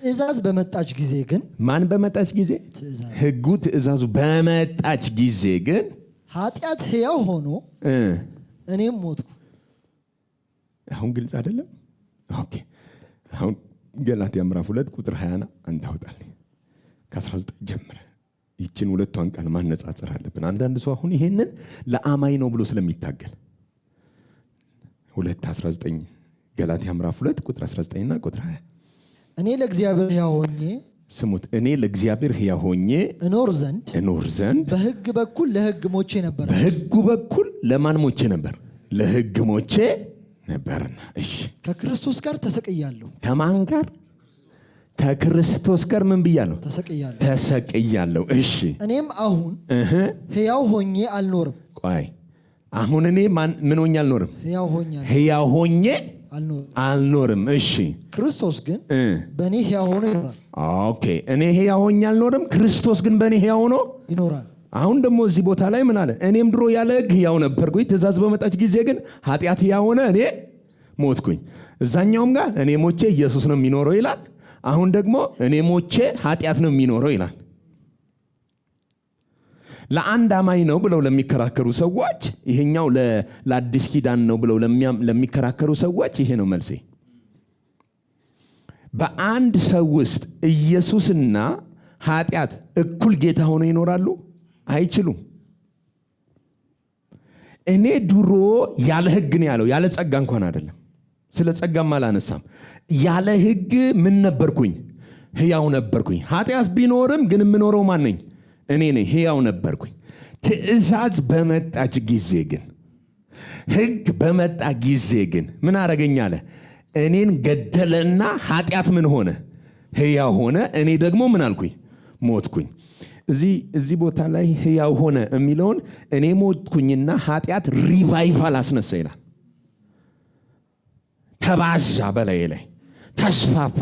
ትእዛዝ በመጣች ጊዜ ግን ማን በመጣች ጊዜ? ህጉ ትእዛዙ በመጣች ጊዜ ግን ኃጢአት ሕያው ሆኖ እኔም ሞትኩ። አሁን ግልጽ አይደለም? ኦኬ አሁን ገላትያ ምዕራፍ 2 ቁጥር 20 አንተ አውጣልኝ ከ19 ጀምረ ይችን ሁለቷን ቃል ማነጻጸር አለብን። አንዳንድ ሰው አሁን ይሄንን ለአማኝ ነው ብሎ ስለሚታገል 2:19 ገላትያ ምዕራፍ 2 ቁጥር 19 እና ቁጥር 20 እኔ ለእግዚአብሔር ሕያው ሆኜ ስሙት። እኔ ለእግዚአብሔር ሕያው ሆኜ እኖር ዘንድ በህግ በኩል ለህግ ሞቼ ነበር። በህጉ በኩል ለማን ሞቼ ነበር? ለህግ ሞቼ ነበርና። እሺ ከክርስቶስ ጋር ተሰቅያለሁ። ከማን ጋር? ከክርስቶስ ጋር ምን ብያለሁ? ተሰቅያለሁ። እሺ እኔም አሁን ሕያው ሆኜ አልኖርም። ቆይ አሁን እኔ ምን ሆኜ አልኖርም? ሕያው ሆኜ አልኖርም። እሺ ክርስቶስ ግን በእኔ ሕያው ሆኖ ይኖራል። ኦኬ እኔ ሕያው ሆኜ አልኖርም፣ ክርስቶስ ግን በእኔ ሕያው ሆኖ ይኖራል። አሁን ደግሞ እዚህ ቦታ ላይ ምን አለ? እኔም ድሮ ያለ ህግ ሕያው ነበርኩኝ፣ ትእዛዝ በመጣች ጊዜ ግን ኃጢአት ሕያው ሆነ፣ እኔ ሞትኩኝ። እዛኛውም ጋር እኔ ሞቼ ኢየሱስ ነው የሚኖረው ይላል። አሁን ደግሞ እኔ ሞቼ ኃጢአት ነው የሚኖረው ይላል። ለአንድ አማኝ ነው ብለው ለሚከራከሩ ሰዎች ይሄኛው ለአዲስ ኪዳን ነው ብለው ለሚከራከሩ ሰዎች ይሄ ነው መልሴ። በአንድ ሰው ውስጥ ኢየሱስና ኃጢአት እኩል ጌታ ሆነው ይኖራሉ? አይችሉም። እኔ ድሮ ያለ ህግ ነው ያለው፣ ያለ ጸጋ እንኳን አይደለም። ስለ ጸጋም አላነሳም። ያለ ህግ ምን ነበርኩኝ? ሕያው ነበርኩኝ። ኃጢአት ቢኖርም ግን የምኖረው ማን ነኝ? እኔ ነኝ። ሕያው ነበርኩኝ። ትእዛዝ በመጣች ጊዜ ግን፣ ህግ በመጣ ጊዜ ግን ምን አረገኝ አለ? እኔን ገደለና ኃጢአት ምን ሆነ? ሕያው ሆነ። እኔ ደግሞ ምን አልኩኝ? ሞትኩኝ። እዚህ ቦታ ላይ ሕያው ሆነ የሚለውን እኔ ሞትኩኝና ኃጢአት ሪቫይቫል አስነሳ ይላል። ተባዛ፣ በላይ ላይ ተስፋፋ።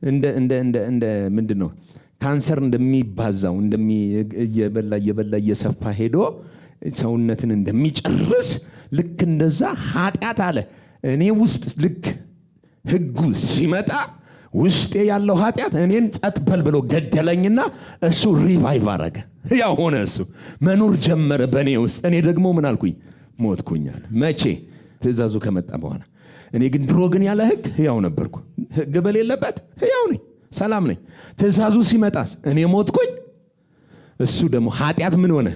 እንደ ምንድን ነው ካንሰር እንደሚባዛው እየበላ እየሰፋ ሄዶ ሰውነትን እንደሚጨርስ ልክ እንደዛ ኃጢአት አለ እኔ ውስጥ ልክ ህጉ ሲመጣ ውስጤ ያለው ኃጢአት እኔን ጸጥ በል ብሎ ገደለኝና እሱ ሪቫይቭ አረገ። ሕያው ሆነ። እሱ መኖር ጀመረ በእኔ ውስጥ። እኔ ደግሞ ምን አልኩኝ? ሞትኩኛል። መቼ? ትእዛዙ ከመጣ በኋላ። እኔ ግን ድሮ ግን ያለ ህግ ሕያው ነበርኩ። ህግ በሌለበት ሕያው ነኝ፣ ሰላም ነኝ። ትእዛዙ ሲመጣስ እኔ ሞትኩኝ። እሱ ደግሞ ኃጢአት ምን ሆነ?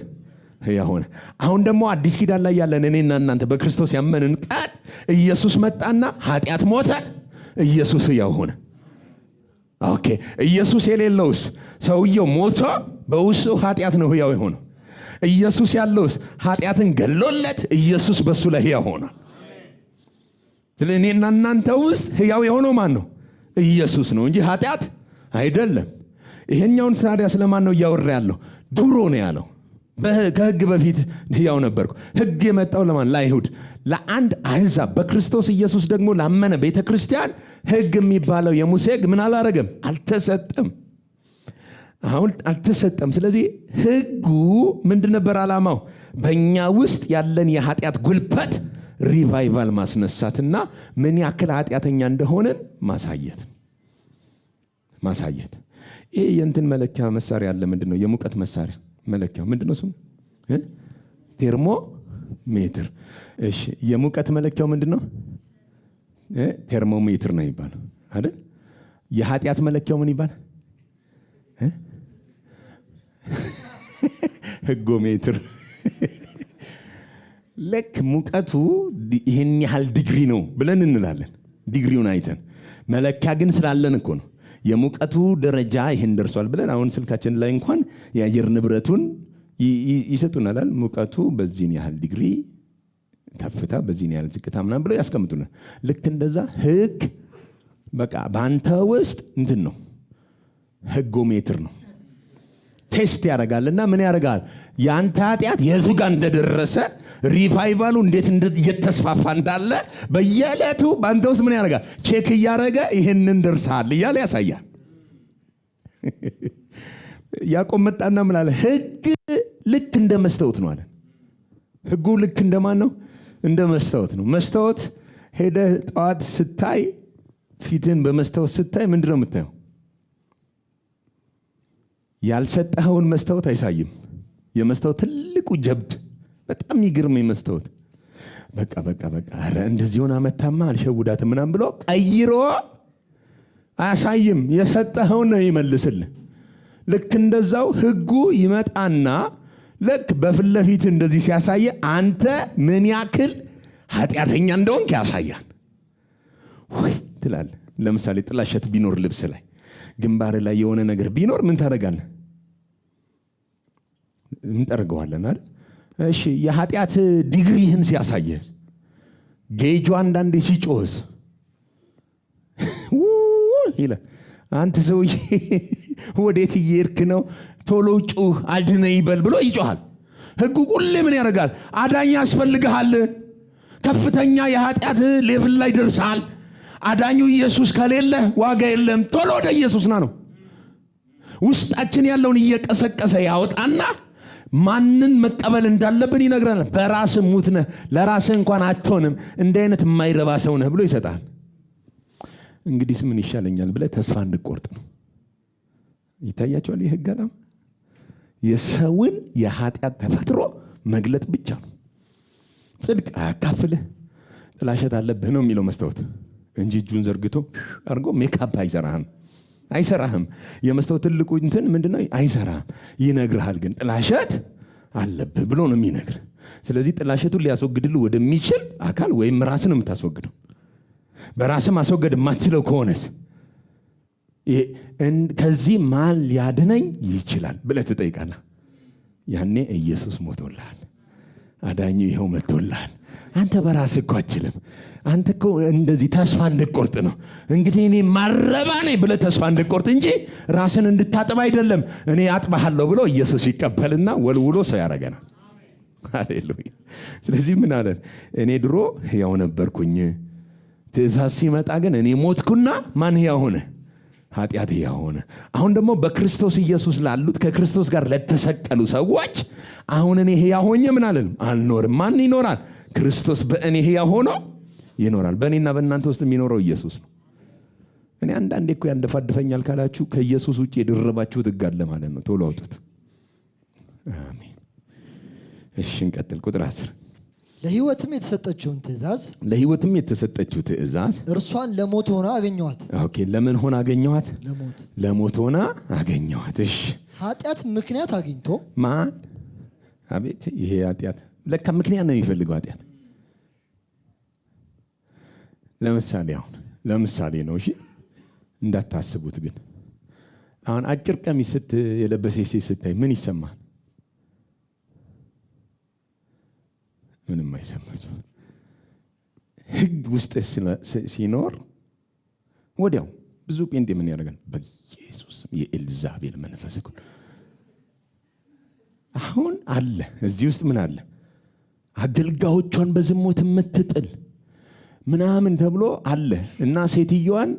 ሕያው ሆነ። አሁን ደግሞ አዲስ ኪዳን ላይ ያለን እኔና እናንተ በክርስቶስ ያመንን ቀን ኢየሱስ መጣና ኃጢአት ሞተ፣ ኢየሱስ ሕያው ሆነ። ኦኬ ኢየሱስ የሌለውስ ሰውየው ሞቶ በውስጡ ኃጢአት ነው ሕያው የሆነው። ኢየሱስ ያለውስ ኃጢአትን ገሎለት ኢየሱስ በሱ ላይ ሕያው ሆኗል። ስለዚህ እኔና እናንተ ውስጥ ሕያው የሆነው ማን ነው? ኢየሱስ ነው እንጂ ኃጢአት አይደለም። ይሄኛውን ታዲያ ስለማን ነው እያወራ ያለው? ድሮ ነው ያለው። ከህግ በፊት ሕያው ነበርኩ። ህግ የመጣው ለማን? ለአይሁድ። ለአንድ አሕዛብ በክርስቶስ ኢየሱስ ደግሞ ላመነ ቤተ ክርስቲያን ህግ የሚባለው የሙሴ ህግ ምን አላረገም? አልተሰጠም። አሁን አልተሰጠም። ስለዚህ ህጉ ምንድን ነበር ዓላማው? በእኛ ውስጥ ያለን የኃጢአት ጉልበት ሪቫይቫል ማስነሳትና ምን ያክል ኃጢአተኛ እንደሆነን ማሳየት። ይሄ የእንትን መለኪያ መሳሪያ አለ። ምንድን ነው? የሙቀት መሳሪያ መለኪያው ምንድን ነው? ስሙ ሜትር። እሺ የሙቀት መለኪያው ምንድነው? ቴርሞሜትር ነው ይባላል አይደል? የኃጢአት መለኪያው ምን ይባላል? ህጎሜትር። ልክ ሙቀቱ ይሄን ያህል ዲግሪ ነው ብለን እንላለን፣ ዲግሪውን አይተን። መለኪያ ግን ስላለን እኮ ነው የሙቀቱ ደረጃ ይሄን ደርሷል ብለን። አሁን ስልካችን ላይ እንኳን የአየር ንብረቱን ይሰጡናል። ሙቀቱ በዚህን ያህል ዲግሪ ከፍታ፣ በዚህን ያህል ዝቅታ ምናምን ብለው ያስቀምጡናል። ልክ እንደዛ ህግ በቃ በአንተ ውስጥ እንትን ነው፣ ህጎሜትር ነው። ቴስት ያደርጋልና ምን ያደርጋል? ያንተ ኃጢአት የቱ ጋር እንደደረሰ፣ ሪቫይቫሉ እንዴት እየተስፋፋ እንዳለ በየዕለቱ በአንተ ውስጥ ምን ያደርጋል? ቼክ እያደረገ ይህንን ደርሰሃል እያለ ያሳያል። ያዕቆብ መጣና ምን አለ? ህግ ልክ እንደ መስታወት ነው አለ። ህጉ ልክ እንደማን ነው? እንደ መስታወት ነው። መስታወት ሄደህ ጠዋት ስታይ፣ ፊትን በመስታወት ስታይ ምንድነው የምታየው? ያልሰጠኸውን መስታወት አይሳይም። የመስታወት ትልቁ ጀብድ በጣም ይግርም መስታወት በቃ ኧረ እንደዚህ ሆና መታማ አልሸውዳትም ምናምን ብሎ ቀይሮ አያሳይም። የሰጠኸውን ነው ይመልስልህ። ልክ እንደዛው ህጉ ይመጣና ልክ በፊት ለፊት እንደዚህ ሲያሳየ አንተ ምን ያክል ኃጢአተኛ እንደሆንክ ያሳያል። ወይ ትላለህ። ለምሳሌ ጥላሸት ቢኖር ልብስ ላይ፣ ግንባር ላይ የሆነ ነገር ቢኖር ምን ታደርጋለህ? እንጠርገዋለን አይደል? እሺ የኃጢአት ዲግሪህን ሲያሳየህ፣ ጌጁ አንዳንዴ ሲጮህስ ይላል። አንተ ሰውዬ ወዴት እየሄድክ ነው? ቶሎ ጩህ አድነኝ በል ብሎ ይጮሃል። ህጉ ሁሌ ምን ያደርጋል? አዳኝ ያስፈልግሃል። ከፍተኛ የኃጢአት ሌቭል ላይ ደርሰሃል። አዳኙ ኢየሱስ ከሌለ ዋጋ የለም። ቶሎ ወደ ኢየሱስ ና ነው። ውስጣችን ያለውን እየቀሰቀሰ ያወጣና ማንን መቀበል እንዳለብን ይነግረናል። በራስህ ሙት ነህ፣ ለራስህ እንኳን አትሆንም፣ እንደ አይነት የማይረባ ሰው ነህ ብሎ ይሰጣል። እንግዲህ ምን ይሻለኛል ብለህ ተስፋ እንድትቆርጥ ነው። ይታያቸዋል። ይህ ህግ ዓላማ የሰውን የኃጢአት ተፈጥሮ መግለጥ ብቻ ነው። ጽድቅ አያካፍልህ፣ ጥላሸት አለብህ ነው የሚለው መስታወት እንጂ እጁን ዘርግቶ አድርጎ ሜካፕ አይሰራህም። የመስታወት ትልቁ እንትን ምንድነው? አይሰራህም። ይነግርሃል ግን ጥላሸት አለብህ ብሎ ነው የሚነግር። ስለዚህ ጥላሸቱን ሊያስወግድልህ ወደሚችል አካል ወይም ራስን የምታስወግደው። በራስህ ማስወገድ የማትችለው ከሆነስ ከዚህ ማን ሊያድነኝ ይችላል ብለህ ትጠይቃለህ። ያኔ ኢየሱስ ሞቶልሃል፣ አዳኙ ይኸው መጥቶልሃል። አንተ በራስህ እኮ አትችልም። አንተ እኮ እንደዚህ ተስፋ እንድትቆርጥ ነው። እንግዲህ እኔ ማረባ ነኝ ብለህ ተስፋ እንድትቆርጥ እንጂ ራስን እንድታጥብ አይደለም። እኔ አጥባሃለሁ ብሎ ኢየሱስ ይቀበልና ወልውሎ ሰው ያደርገናል። ሃሌሉያ። ስለዚህ ምን አለን? እኔ ድሮ ሕያው ነበርኩኝ፣ ትእዛዝ ሲመጣ ግን እኔ ሞትኩና ማን ሕያው ሆነ? ኃጢአት ሕያው ሆነ። አሁን ደግሞ በክርስቶስ ኢየሱስ ላሉት ከክርስቶስ ጋር ለተሰቀሉ ሰዎች አሁን እኔ ሕያው ሆኜ ምን አለንም? አልኖርም። ማን ይኖራል? ክርስቶስ በእኔ ሕያው ሆኖ ይኖራል። በእኔና በእናንተ ውስጥ የሚኖረው ኢየሱስ ነው። እኔ አንዳንዴ እኮ ያንደፋድፈኛል ካላችሁ ከኢየሱስ ውጭ የደረባችሁት ሕግ አለ ማለት ነው። ቶሎ አውጡት። አሜን። እሺ እንቀጥል። ቁጥር 10 ለሕይወትም የተሰጠችው ትእዛዝ እርሷን ለሞት ሆና አገኘኋት። ኦኬ። ለምን ሆና አገኘኋት? ለሞት ሆና አገኘኋት። እሺ ኃጢአት ምክንያት አግኝቶ ማን? አቤት ይሄ ኃጢአት ለካ ምክንያት ነው የሚፈልገው ኃጢአት። ለምሳሌ ነው። እሺ እንዳታስቡት ግን አሁን አጭር ቀሚስ የለበሰች ሴት ስታይ ምን ይሰማል? ምንም አይሰማችሁ። ህግ ውስጥ ሲኖር ወዲያው ብዙ ጴንጤ ምን ያደርጋል? በኢየሱስ የኤልዛቤል መንፈስ እኮ አሁን አለ እዚህ ውስጥ ምን አለ? አገልጋዮቿን በዝሙት የምትጥል ምናምን ተብሎ አለ እና ሴትዮዋን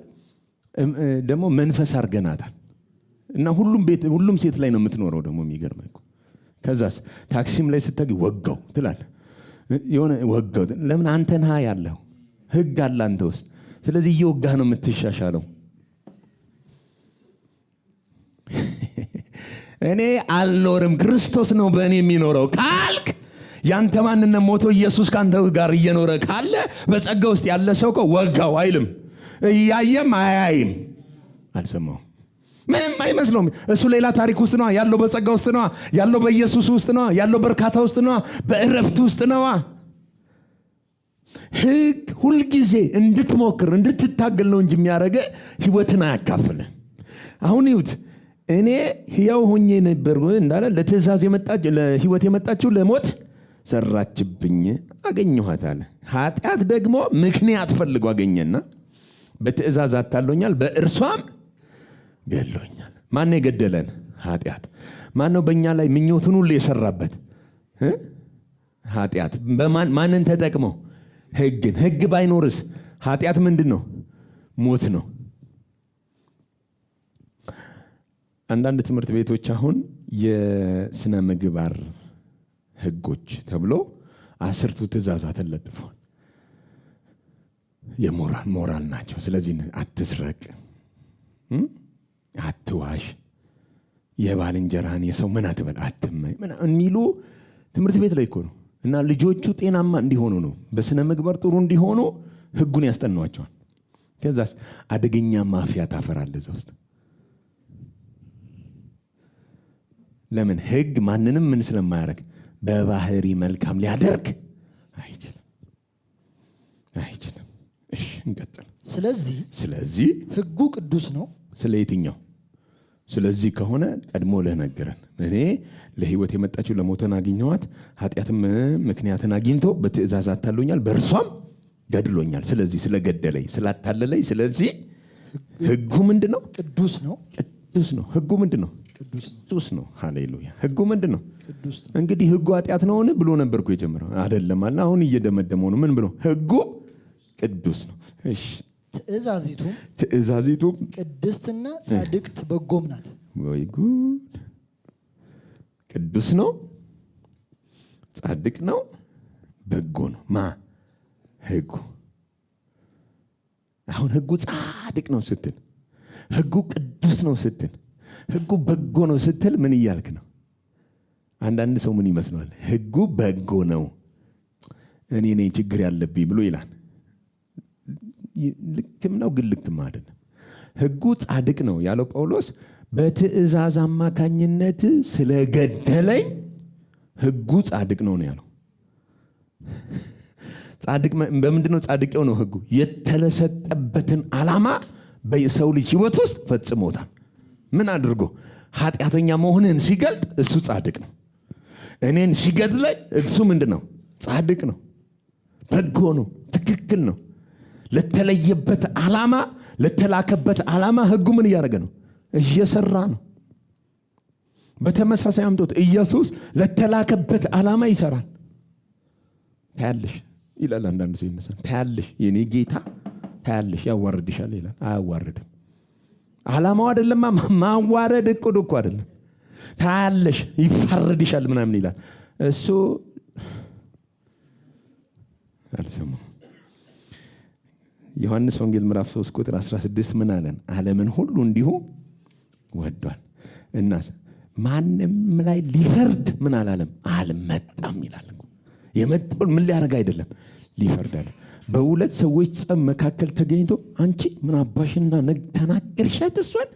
ደግሞ መንፈስ አርገናታል እና ሁሉም ሴት ላይ ነው የምትኖረው። ደግሞ የሚገርመው እኮ ከዛስ ታክሲም ላይ ስትገኝ ወጋው ትላለህ። የሆነ ወጋው ለምን? አንተ ነህ ያለው ህግ አለ አንተ ውስጥ። ስለዚህ እየወጋህ ነው የምትሻሻለው። እኔ አልኖርም ክርስቶስ ነው በእኔ የሚኖረው ካልክ ያንተ ማንነት ሞቶ ኢየሱስ ካንተ ጋር እየኖረ ካለ በጸጋ ውስጥ ያለ ሰው ወጋው አይልም። እያየም አያይም። አልሰማውም። ምንም አይመስለውም። እሱ ሌላ ታሪክ ውስጥ ነው ያለው። በጸጋ ውስጥ ነው ያለው። በኢየሱስ ውስጥ ነው ያለው። በርካታ ውስጥ ነው። በእረፍት ውስጥ ነው። ሕግ ሁልጊዜ እንድትሞክር እንድትታገል ነው እንጂ የሚያደርገ ህይወትን አያካፍልህ። አሁን ይሁት እኔ ሕያው ሆኜ ነበር እንዳለ ለትእዛዝ የመጣች ለህይወት የመጣችው ለሞት ሰራችብኝ አገኘኋት አለ። ኃጢአት ደግሞ ምክንያት ፈልጎ አገኘና በትእዛዝ አታሎኛል፣ በእርሷም ገሎኛል። ማን የገደለን? ኃጢአት። ማን ነው በእኛ ላይ ምኞቱን ሁሉ የሰራበት? ኃጢአት። ማንን ተጠቅሞ? ሕግን። ሕግ ባይኖርስ ኃጢአት ምንድን ነው? ሞት ነው። አንዳንድ ትምህርት ቤቶች አሁን የስነ ምግባር ሕጎች ተብሎ 10ቱ ትእዛዛት ተለጥፈዋል። የሞራል ናቸው። ስለዚህ አትስረቅ፣ አትዋሽ፣ የባልንጀራን የሰው ምን አትበል፣ አትመኝ የሚሉ ትምህርት ቤት ላይ እኮ ነው። እና ልጆቹ ጤናማ እንዲሆኑ ነው፣ በስነ ምግባር ጥሩ እንዲሆኑ ሕጉን ያስጠኗቸዋል። ከዛስ አደገኛ ማፊያ ታፈራለህ እዛ ውስጥ። ለምን? ሕግ ማንንም ምን ስለማያደርግ በባህሪ መልካም ሊያደርግ አይችልም። እሺ እንቀጥል። ስለዚህ ሕጉ ቅዱስ ነው። ስለ የትኛው? ስለዚህ ከሆነ ቀድሞ ለነገረን እኔ ለህይወት የመጣችው ለሞተን አግኘኋት፣ ኃጢአትም ምክንያትን አግኝቶ በትእዛዝ አታሎኛል፣ በእርሷም ገድሎኛል። ስለዚህ ስለገደለኝ ስላታለለኝ፣ ስለዚህ ሕጉ ምንድነው? ቅዱስ ነው። ሕጉ ምንድነው? ቅዱስ ነው። ሃሌሉያ። ሕጉ ምንድነው? ቅዱስ ነው። እንግዲህ ሕጉ ኃጢአት ነውን ብሎ ነበርኩ የጀመረው አይደለም አለ። አሁን እየደመደመው ነው። ምን ብሎ? ሕጉ ቅዱስ ነው። እሺ ትእዛዚቱም ቅድስትና ጻድቅት በጎም ናት። ወይ ጉድ! ቅዱስ ነው፣ ጻድቅ ነው፣ በጎ ነው። ሕጉ። አሁን ሕጉ ጻድቅ ነው ስትል፣ ሕጉ ቅዱስ ነው ስትል፣ ሕጉ በጎ ነው ስትል ምን እያልክ ነው? አንዳንድ ሰው ምን ይመስለዋል? ሕጉ በጎ ነው እኔ ነኝ ችግር ያለብኝ ብሎ ይላል። ልክም ነው ግን ልክም አይደለም። ሕጉ ጻድቅ ነው ያለው ጳውሎስ በትእዛዝ አማካኝነት ስለገደለኝ ሕጉ ጻድቅ ነው ያለው። ጻድቅ በምንድን ነው ጻድቅ ነው? ሕጉ የተሰጠበትን ዓላማ በሰው ልጅ ሕይወት ውስጥ ፈጽሞታል። ምን አድርጎ? ኃጢአተኛ መሆንን ሲገልጥ እሱ ጻድቅ ነው። እኔን ሲገድለኝ እሱ ምንድን ነው? ጻድቅ ነው፣ በጎ ነው፣ ትክክል ነው። ለተለየበት ዓላማ ለተላከበት ዓላማ ሕጉ ምን እያደረገ ነው? እየሰራ ነው። በተመሳሳይ አምጦት ኢየሱስ ለተላከበት ዓላማ ይሰራል። ታያለሽ ይላል። አንዳንድ ሰው ይነሳል። ታያለሽ የኔ ጌታ ታያለሽ፣ ያዋርድሻል ይላል። አያዋርድም። ዓላማው አይደለም ማዋረድ፣ እቅዱ እኮ አይደለም። ታያለሽ ይፋረድሻል ምናምን ይላል። እሱ አልሰማም። ዮሐንስ ወንጌል ምዕራፍ 3 ቁጥር 16 ምን አለን? ዓለምን ሁሉ እንዲሁ ወዷል እና ማንም ላይ ሊፈርድ ምን አላለም? አልመጣም ይላል። የመጣው ምን ሊያደርግ አይደለም፣ ሊፈርድ አለ። በሁለት ሰዎች ጸብ መካከል ተገኝቶ አንቺ ምን አባሽና ተናገርሻት እሷን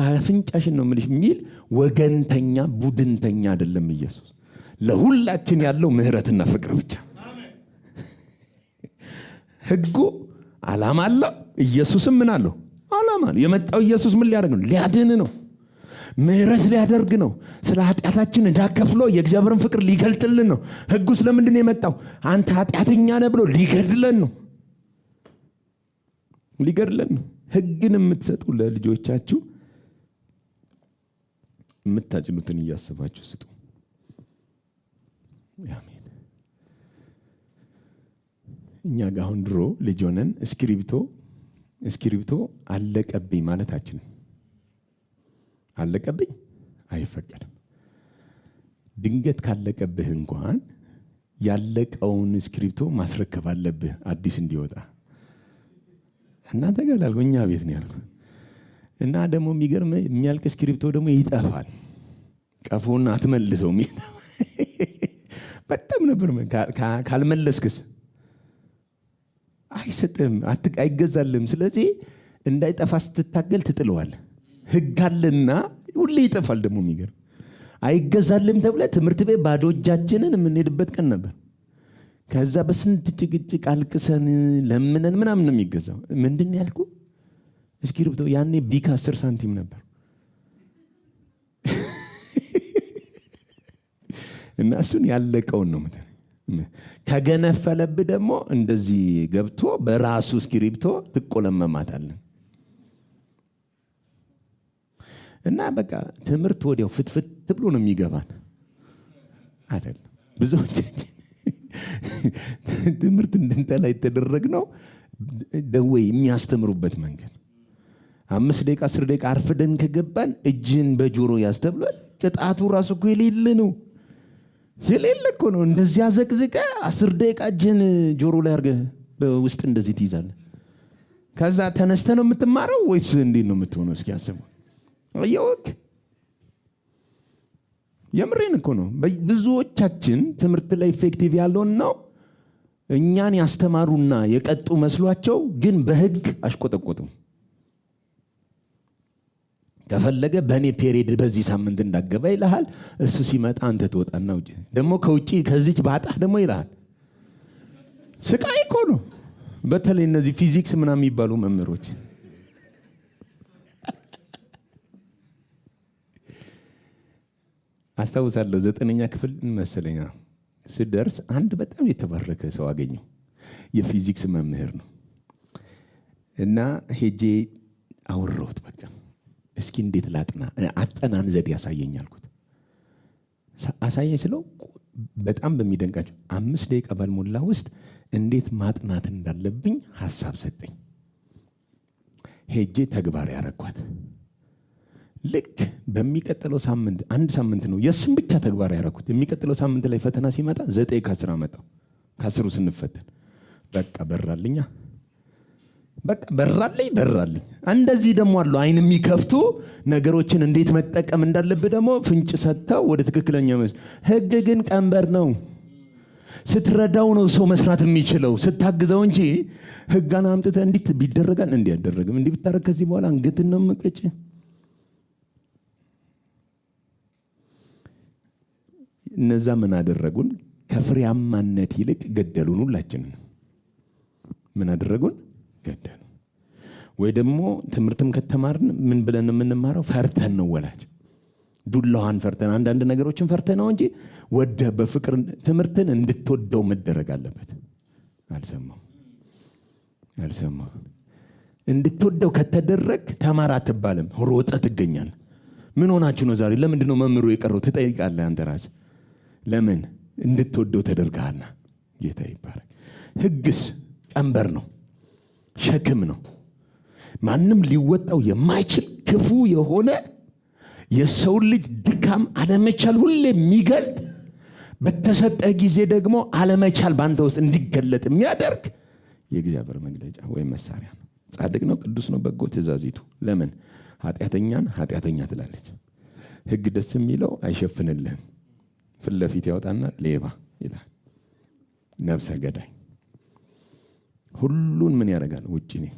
አፍንጫሽን ነው የምልሽ የሚል ወገንተኛ ቡድንተኛ አይደለም ኢየሱስ። ለሁላችን ያለው ምህረትና ፍቅር ብቻ። ሕጉ ዓላማ አለው። ኢየሱስም ምን አለው? ዓላማ ነው። የመጣው ኢየሱስ ምን ሊያደርግ ነው? ሊያድን ነው። ምህረት ሊያደርግ ነው። ስለ ኃጢአታችን እንዳከፍሎ የእግዚአብሔርን ፍቅር ሊገልጥልን ነው። ሕጉ ስለምንድን ነው የመጣው? አንተ ኃጢአተኛ ነህ ብሎ ሊገድለን ነው። ሕግን የምትሰጡ ለልጆቻችሁ የምታጭኑትን እያስባችሁ ስጡ። አሜን። እኛ ጋር አሁን ድሮ ልጅ ሆነን እስክሪብቶ አለቀብኝ ማለታችን አለቀብኝ አይፈቀድም። ድንገት ካለቀብህ እንኳን ያለቀውን እስክሪብቶ ማስረከብ አለብህ አዲስ እንዲወጣ። እናንተ ጋር ላልኩ እኛ ቤት ነው ያልኩ። እና ደግሞ የሚገርም የሚያልቅ እስክሪብቶ ደግሞ ይጠፋል። ቀፎና አትመልሰውም። በጣም ነበር። ካልመለስክስ አይሰጥም፣ አይገዛልም። ስለዚህ እንዳይጠፋ ስትታገል ትጥለዋል። ህግ አለና ሁሌ ይጠፋል። ደግሞ የሚገርም አይገዛልም ተብለ ትምህርት ቤት ባዶ እጃችንን የምንሄድበት ቀን ነበር። ከዛ በስንት ጭቅጭቅ አልቅሰን ለምነን ምናምን ነው የሚገዛው። ምንድን ያልኩ እስክሪብቶ ያኔ ቢካ 10 ሳንቲም ነበር እና እሱን ያለቀውን ነው ከገነፈለብ ደግሞ እንደዚህ ገብቶ በራሱ እስክሪብቶ ትቆለመማታለን። እና በቃ ትምህርት ወዲያው ፍትፍት ብሎ ነው የሚገባን አይደል? ብዙዎቻችን ትምህርት እንድንጠላ የተደረግነው ደወይ የሚያስተምሩበት መንገድ 5 ደቂቃ 10 ደቂቃ አርፍደን ከገባን እጅን በጆሮ ያስተብሏል። ቅጣቱ ራሱ እኮ የሌለ ነው። የሌለ እኮ ነው። እንደዚህ አዘቅዝቀ 10 ደቂቃ እጅን ጆሮ ላይ አድርገህ በውስጥ እንደዚህ ትይዛለህ። ከዛ ተነስተ ነው የምትማረው ወይስ እንዴት ነው የምትሆነው? እስኪ አስቡ። አየውክ የምሬን እኮ ነው። ብዙዎቻችን ትምህርት ላይ ኢፌክቲቭ ያለውን ነው እኛን ያስተማሩና የቀጡ መስሏቸው ግን በህግ አሽቆጠቆጡ። ከፈለገ በእኔ ፔሪድ በዚህ ሳምንት እንዳገባ ይልሃል። እሱ ሲመጣ አንተ ትወጣና ውጭ ደግሞ ከውጭ ከዚች ባጣህ ደግሞ ይልሃል። ስቃይ እኮ ነው። በተለይ እነዚህ ፊዚክስ ምናምን የሚባሉ መምህሮች አስታውሳለሁ 9ኛ ክፍል መሰለኛ ስደርስ አንድ በጣም የተባረከ ሰው አገኘው። የፊዚክስ መምህር ነው እና ሄጄ አወራሁት። በቃ እስኪ እንዴት ላጥና አጠናን ዘዴ ያሳየኝ አልኩት። አሳየኝ ስለው በጣም በሚደንቃቸው 5 ደቂቃ ባልሞላ ውስጥ እንዴት ማጥናት እንዳለብኝ ሐሳብ ሰጠኝ። ሄጄ ተግባር ያረኳት። ልክ በሚቀጥለው ሳምንት አንድ ሳምንት ነው የሱን ብቻ ተግባር ያረኩት። የሚቀጥለው ሳምንት ላይ ፈተና ሲመጣ 9 ከ10 አመጣው። ከ10 ስንፈተን በቃ በራልኛ። በቃ በራልኝ። እንደዚህ ደግሞ አሉ አይን የሚከፍቱ ነገሮችን እንዴት መጠቀም እንዳለብህ ደግሞ ፍንጭ ሰጥተው ወደ ትክክለኛ ህግ ግን ቀንበር ነው። ስትረዳው ነው ሰው መስራት የሚችለው፣ ስታግዘው እንጂ ህጋን አምጥተህ እንዴት ቢደረጋል እንዴ ያደረግም እንዴ ብታረግ ከዚህ በኋላ አንገትን ነው የምቀጭ። እነዛ ምን አደረጉን? ከፍሬያማነት ይልቅ ገደሉን። ሁላችንን ምን አደረጉን? ገደሉ። ወይ ደግሞ ትምህርትም ከተማርን ምን ብለን የምንማረው? ፈርተን ነው። ወላጅ ዱላዋን ፈርተን አንዳንድ ነገሮችን ፈርተን ነው እንጂ ወደ በፍቅር ትምህርትን እንድትወደው መደረግ አለበት። አልሰማው እንድትወደው ከተደረግ ተማር አትባልም። ሮጠህ ትገኛለህ። ምን ሆናችሁ ነው ዛሬ? ለምንድን ነው መምህሩ የቀረው ትጠይቃለህ አንተ ራስህ። ለምን? እንድትወደው ተደርገሃልና። ጌታ ይባረክ። ህግስ ቀንበር ነው፣ ሸክም ነው። ማንም ሊወጣው የማይችል ክፉ የሆነ የሰው ልጅ ድካም አለመቻል ሁሌ የሚገልጥ በተሰጠህ ጊዜ ደግሞ አለመቻል በአንተ ውስጥ እንዲገለጥ የሚያደርግ የእግዚአብሔር መግለጫ ወይም መሳሪያ ነው። ጻድቅ ነው፣ ቅዱስ ነው፣ በጎ ትእዛዚቱ። ለምን? ኃጢአተኛን ኃጢአተኛ ትላለች። ህግ ደስ የሚለው አይሸፍንልህም። ፊት ለፊት ያወጣና ሌባ ይላል፣ ነፍሰ ገዳይ፣ ሁሉን ምን ያደርጋል? ውጪ ነው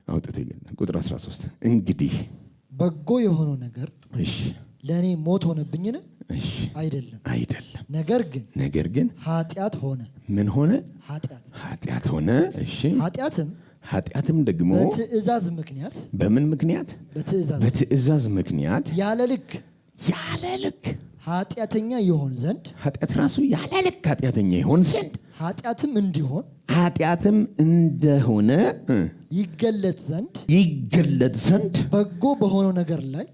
አውጥቶ ይገኛል። ቁጥር 13 እንግዲህ በጎ የሆነው ነገር ለእኔ ሞት ሆነብኝን? አይደለም። ነገር ግን ኃጢአት ሆነ። ምን ሆነ? ኃጢአት ሆነ። ኃጢአትም ደግሞ በትእዛዝ ምክንያት። በምን ምክንያት? በትእዛዝ ምክንያት ያለ ልክ ኃጢአተኛ ይሆን ዘንድ። ኃጢአት ራሱ ያለ ልክ ኃጢአተኛ ይሆን ዘንድ ኃጢአትም እንደሆነ ይገለጥ ዘንድ በጎ በሆነው ነገር ላይ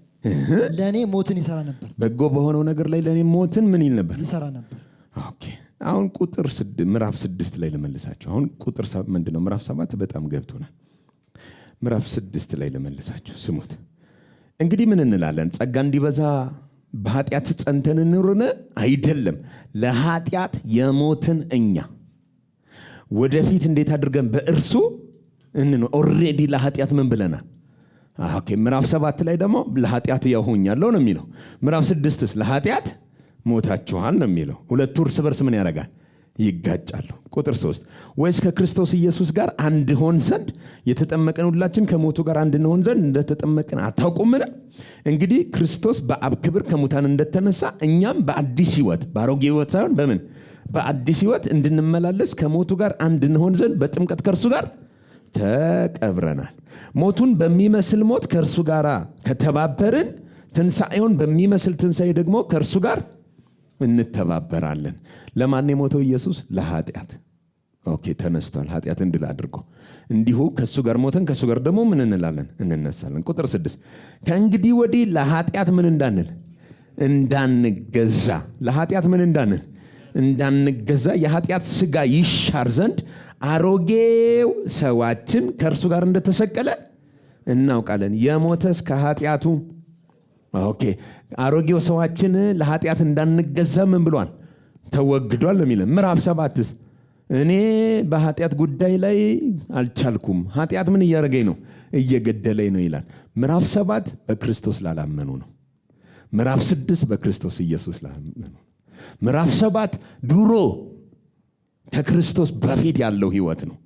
ለእኔ ሞትን ይሰራ ነበር። በጎ በሆነው ነገር ላይ ለእኔ ሞትን ምን ይል ነበር? ይሰራ ነበር። ኦኬ። አሁን ቁጥር ምዕራፍ 6 ላይ ልመልሳችሁ። አሁን ቁጥር ምንድነው? ምዕራፍ 7 በጣም ገብቶናል። ምዕራፍ 6 ላይ ልመልሳችሁ። ስሙት። እንግዲህ ምን እንላለን? ጸጋ እንዲበዛ በኃጢአት ጸንተን እንኑርን? አይደለም። ለኃጢአት የሞትን እኛ ወደፊት እንዴት አድርገን በእርሱ እንኑር። ኦልሬዲ ለኃጢአት ምን ብለናል? ኦኬ። ምዕራፍ 7 ላይ ደግሞ ለኃጢአት ያው ሆኛለሁ ነው የሚለው። ምዕራፍ 6ስ ለኃጢአት ሞታችኋል ነው የሚለው። ሁለቱ እርስ በርስ ምን ያደርጋል? ይጋጫሉ። ቁጥር 3 ወይስ ከክርስቶስ ኢየሱስ ጋር አንድ ሆን ዘንድ የተጠመቅን ሁላችን ከሞቱ ጋር አንድ እንሆን ዘንድ እንደተጠመቅን አታውቁምን? እንግዲህ ክርስቶስ በአብ ክብር ከሙታን እንደተነሳ እኛም በአዲስ ሕይወት፣ በአሮጌ ሕይወት ሳይሆን በምን በአዲስ ሕይወት እንድንመላለስ ከሞቱ ጋር አንድ እንሆን ዘንድ በጥምቀት ከእርሱ ጋር ተቀብረናል። ሞቱን በሚመስል ሞት ከእርሱ ጋር ከተባበርን ትንሣኤውን በሚመስል ትንሣኤ ደግሞ ከእርሱ ጋር እንተባበራለን። ለማን የሞተው ኢየሱስ? ለኃጢአት። ኦኬ ተነስቷል፣ ኃጢአትን ድል አድርጎ። እንዲሁ ከእሱ ጋር ሞተን ከእሱ ጋር ደግሞ ምን እንላለን? እንነሳለን። ቁጥር 6 ከእንግዲህ ወዲህ ለኃጢአት ምን እንዳንል? እንዳንገዛ። ለኃጢአት ምን እንዳንል? እንዳንገዛ የኃጢአት ሥጋ ይሻር ዘንድ አሮጌው ሰዋችን ከእርሱ ጋር እንደተሰቀለ እናውቃለን። የሞተስ ከኃጢአቱ ኦኬ አሮጌው ሰዋችን ለኃጢአት እንዳንገዛ ምን ብሏል? ተወግዷል የሚለው። ምዕራፍ 7ስ እኔ በኃጢአት ጉዳይ ላይ አልቻልኩም፣ ኃጢአት ምን እያደረገኝ ነው? እየገደለኝ ነው ይላል። ምዕራፍ 7 በክርስቶስ ላላመኑ ነው። ምዕራፍ 6 በክርስቶስ ኢየሱስ ላላመኑ ነው። ምዕራፍ 7 ድሮ ከክርስቶስ በፊት ያለው ህይወት ነው።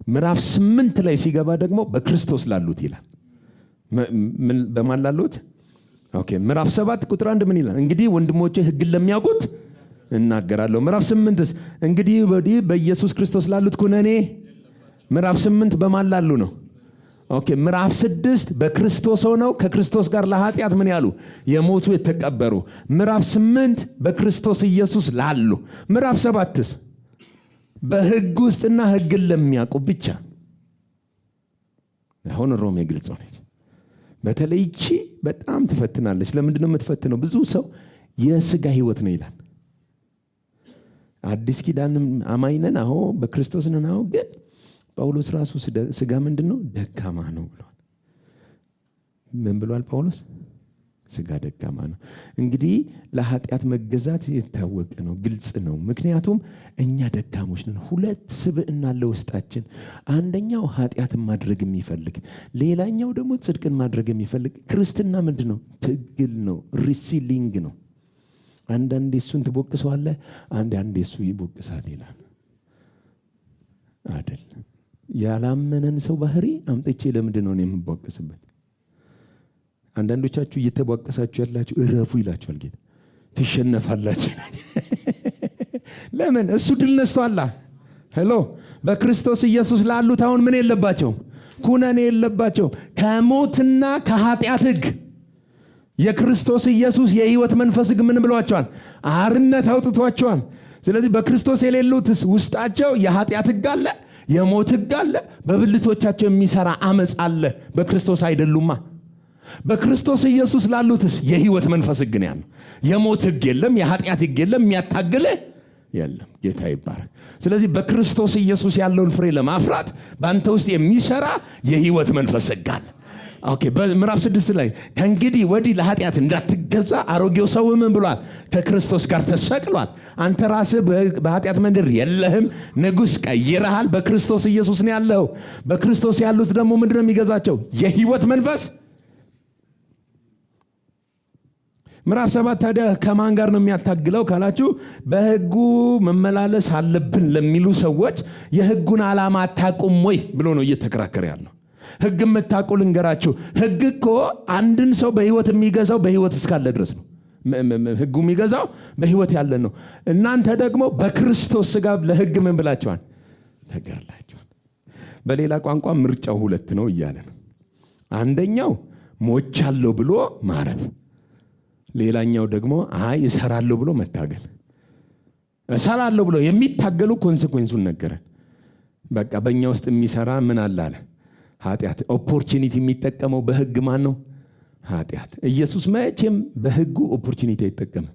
ምዕራፍ 8 ላይ ሲገባ ደግሞ በክርስቶስ ላሉት ይላል። በማን ላሉት? ኦኬ ምዕራፍ 7 ቁጥር 1 ምን ይላል? እንግዲህ ወንድሞቼ ሕግን ለሚያውቁት እናገራለሁ። ምዕራፍ 8ስ እንግዲህ ወዲህ በኢየሱስ ክርስቶስ ላሉት ኩነኔ። ምዕራፍ 8 በማን ላሉ ነው? ኦኬ ምዕራፍ 6 በክርስቶስ ሆነው ከክርስቶስ ጋር ለኃጢአት ምን ያሉ? የሞቱ የተቀበሩ። ምዕራፍ 8 በክርስቶስ ኢየሱስ ላሉ። ምዕራፍ 7ስ በሕግ ውስጥና ሕግን ለሚያውቁ ብቻ። አሁን ሮሜ ግልጽ ሆነች። በተለይ እቺ በጣም ትፈትናለች። ለምንድን ነው የምትፈትነው? ብዙ ሰው የሥጋ ህይወት ነው ይላል። አዲስ ኪዳንም አማኝ ነን፣ አዎ በክርስቶስ ነን። አዎ ግን ጳውሎስ ራሱ ሥጋ ምንድን ነው? ደካማ ነው ብሏል። ምን ብሏል ጳውሎስ? ሥጋ ደካማ ነው። እንግዲህ ለኃጢአት መገዛት የታወቀ ነው፣ ግልጽ ነው። ምክንያቱም እኛ ደካሞች ነን። ሁለት ስብዕና አለ ውስጣችን። አንደኛው ኃጢአትን ማድረግ የሚፈልግ፣ ሌላኛው ደግሞ ጽድቅን ማድረግ የሚፈልግ። ክርስትና ምንድን ነው? ትግል ነው፣ ሪሲሊንግ ነው። አንዳንዴ እሱን ትቦቅሰዋለህ፣ አንዳንዴ እሱ ይቦቅሳል ይላል አይደል? ያላመነን ሰው ባህሪ አምጥቼ ለምንድን ነው የምቦቅስበት? አንዳንዶቻችሁ እየተቧቀሳችሁ ያላችሁ እረፉ ይላችኋል ጌታ። ትሸነፋላችሁ። ለምን? እሱ ድል ነስቷላ። ሄሎ በክርስቶስ ኢየሱስ ላሉት አሁን ምን የለባቸው? ኩነኔ የለባቸው። ከሞትና ከኃጢአት ሕግ የክርስቶስ ኢየሱስ የሕይወት መንፈስ ሕግ ምን ብሏቸዋል? አርነት አውጥቷቸዋል። ስለዚህ በክርስቶስ የሌሉትስ ውስጣቸው የኃጢአት ሕግ አለ፣ የሞት ሕግ አለ፣ በብልቶቻቸው የሚሰራ አመፅ አለ። በክርስቶስ አይደሉማ። በክርስቶስ ኢየሱስ ላሉትስ የሕይወት መንፈስ ሕግ ነው ያለው። የሞት ሕግ የለም፣ የኃጢአት ሕግ የለም፣ የሚያታግልህ የለም። ጌታ ይባረክ። ስለዚህ በክርስቶስ ኢየሱስ ያለውን ፍሬ ለማፍራት በአንተ ውስጥ የሚሰራ የሕይወት መንፈስ ሕግ አለ። ኦኬ በምዕራፍ 6 ላይ ከእንግዲህ ወዲህ ለኃጢአት እንዳትገዛ አሮጌው ሰው ምን ብሏል? ከክርስቶስ ጋር ተሰቅሏል። አንተ ራስህ በኃጢአት መንደር የለህም፣ ንጉሥ ቀይረሃል። በክርስቶስ ኢየሱስ ነው ያለው። በክርስቶስ ያሉት ደግሞ ምንድን ነው የሚገዛቸው? የሕይወት መንፈስ። ምዕራፍ 7 ታዲያ ከማን ጋር ነው የሚያታግለው ካላችሁ፣ በሕጉ መመላለስ አለብን ለሚሉ ሰዎች የሕጉን ዓላማ አታውቁም ወይ ብሎ ነው እየተከራከረ ያለው። ሕግ የምታውቁ ልንገራችሁ። ሕግ እኮ አንድን ሰው በሕይወት የሚገዛው በሕይወት እስካለ ድረስ ነው። ሕጉ የሚገዛው በሕይወት ያለ ነው። እናንተ ደግሞ በክርስቶስ ሥጋ ለሕግ ምን ብላችኋል? ተገርላችኋል። በሌላ ቋንቋ ምርጫው 2 ነው እያለ ነው። አንደኛው ሞቻለሁ ብሎ ማረፍ፣ ሌላኛው ደግሞ አይ እሰራለሁ ብሎ መታገል። እሰራለሁ ብሎ የሚታገሉ ኮንሲኩዌንሱን ነገረን። በቃ በእኛ ውስጥ የሚሰራ ምን አለ አለ? ኃጢአት። ኦፖርቹኒቲ የሚጠቀመው በሕግ ማን ነው? ኃጢአት። ኢየሱስ መቼም በሕጉ ኦፖርቹኒቲ አይጠቀምም።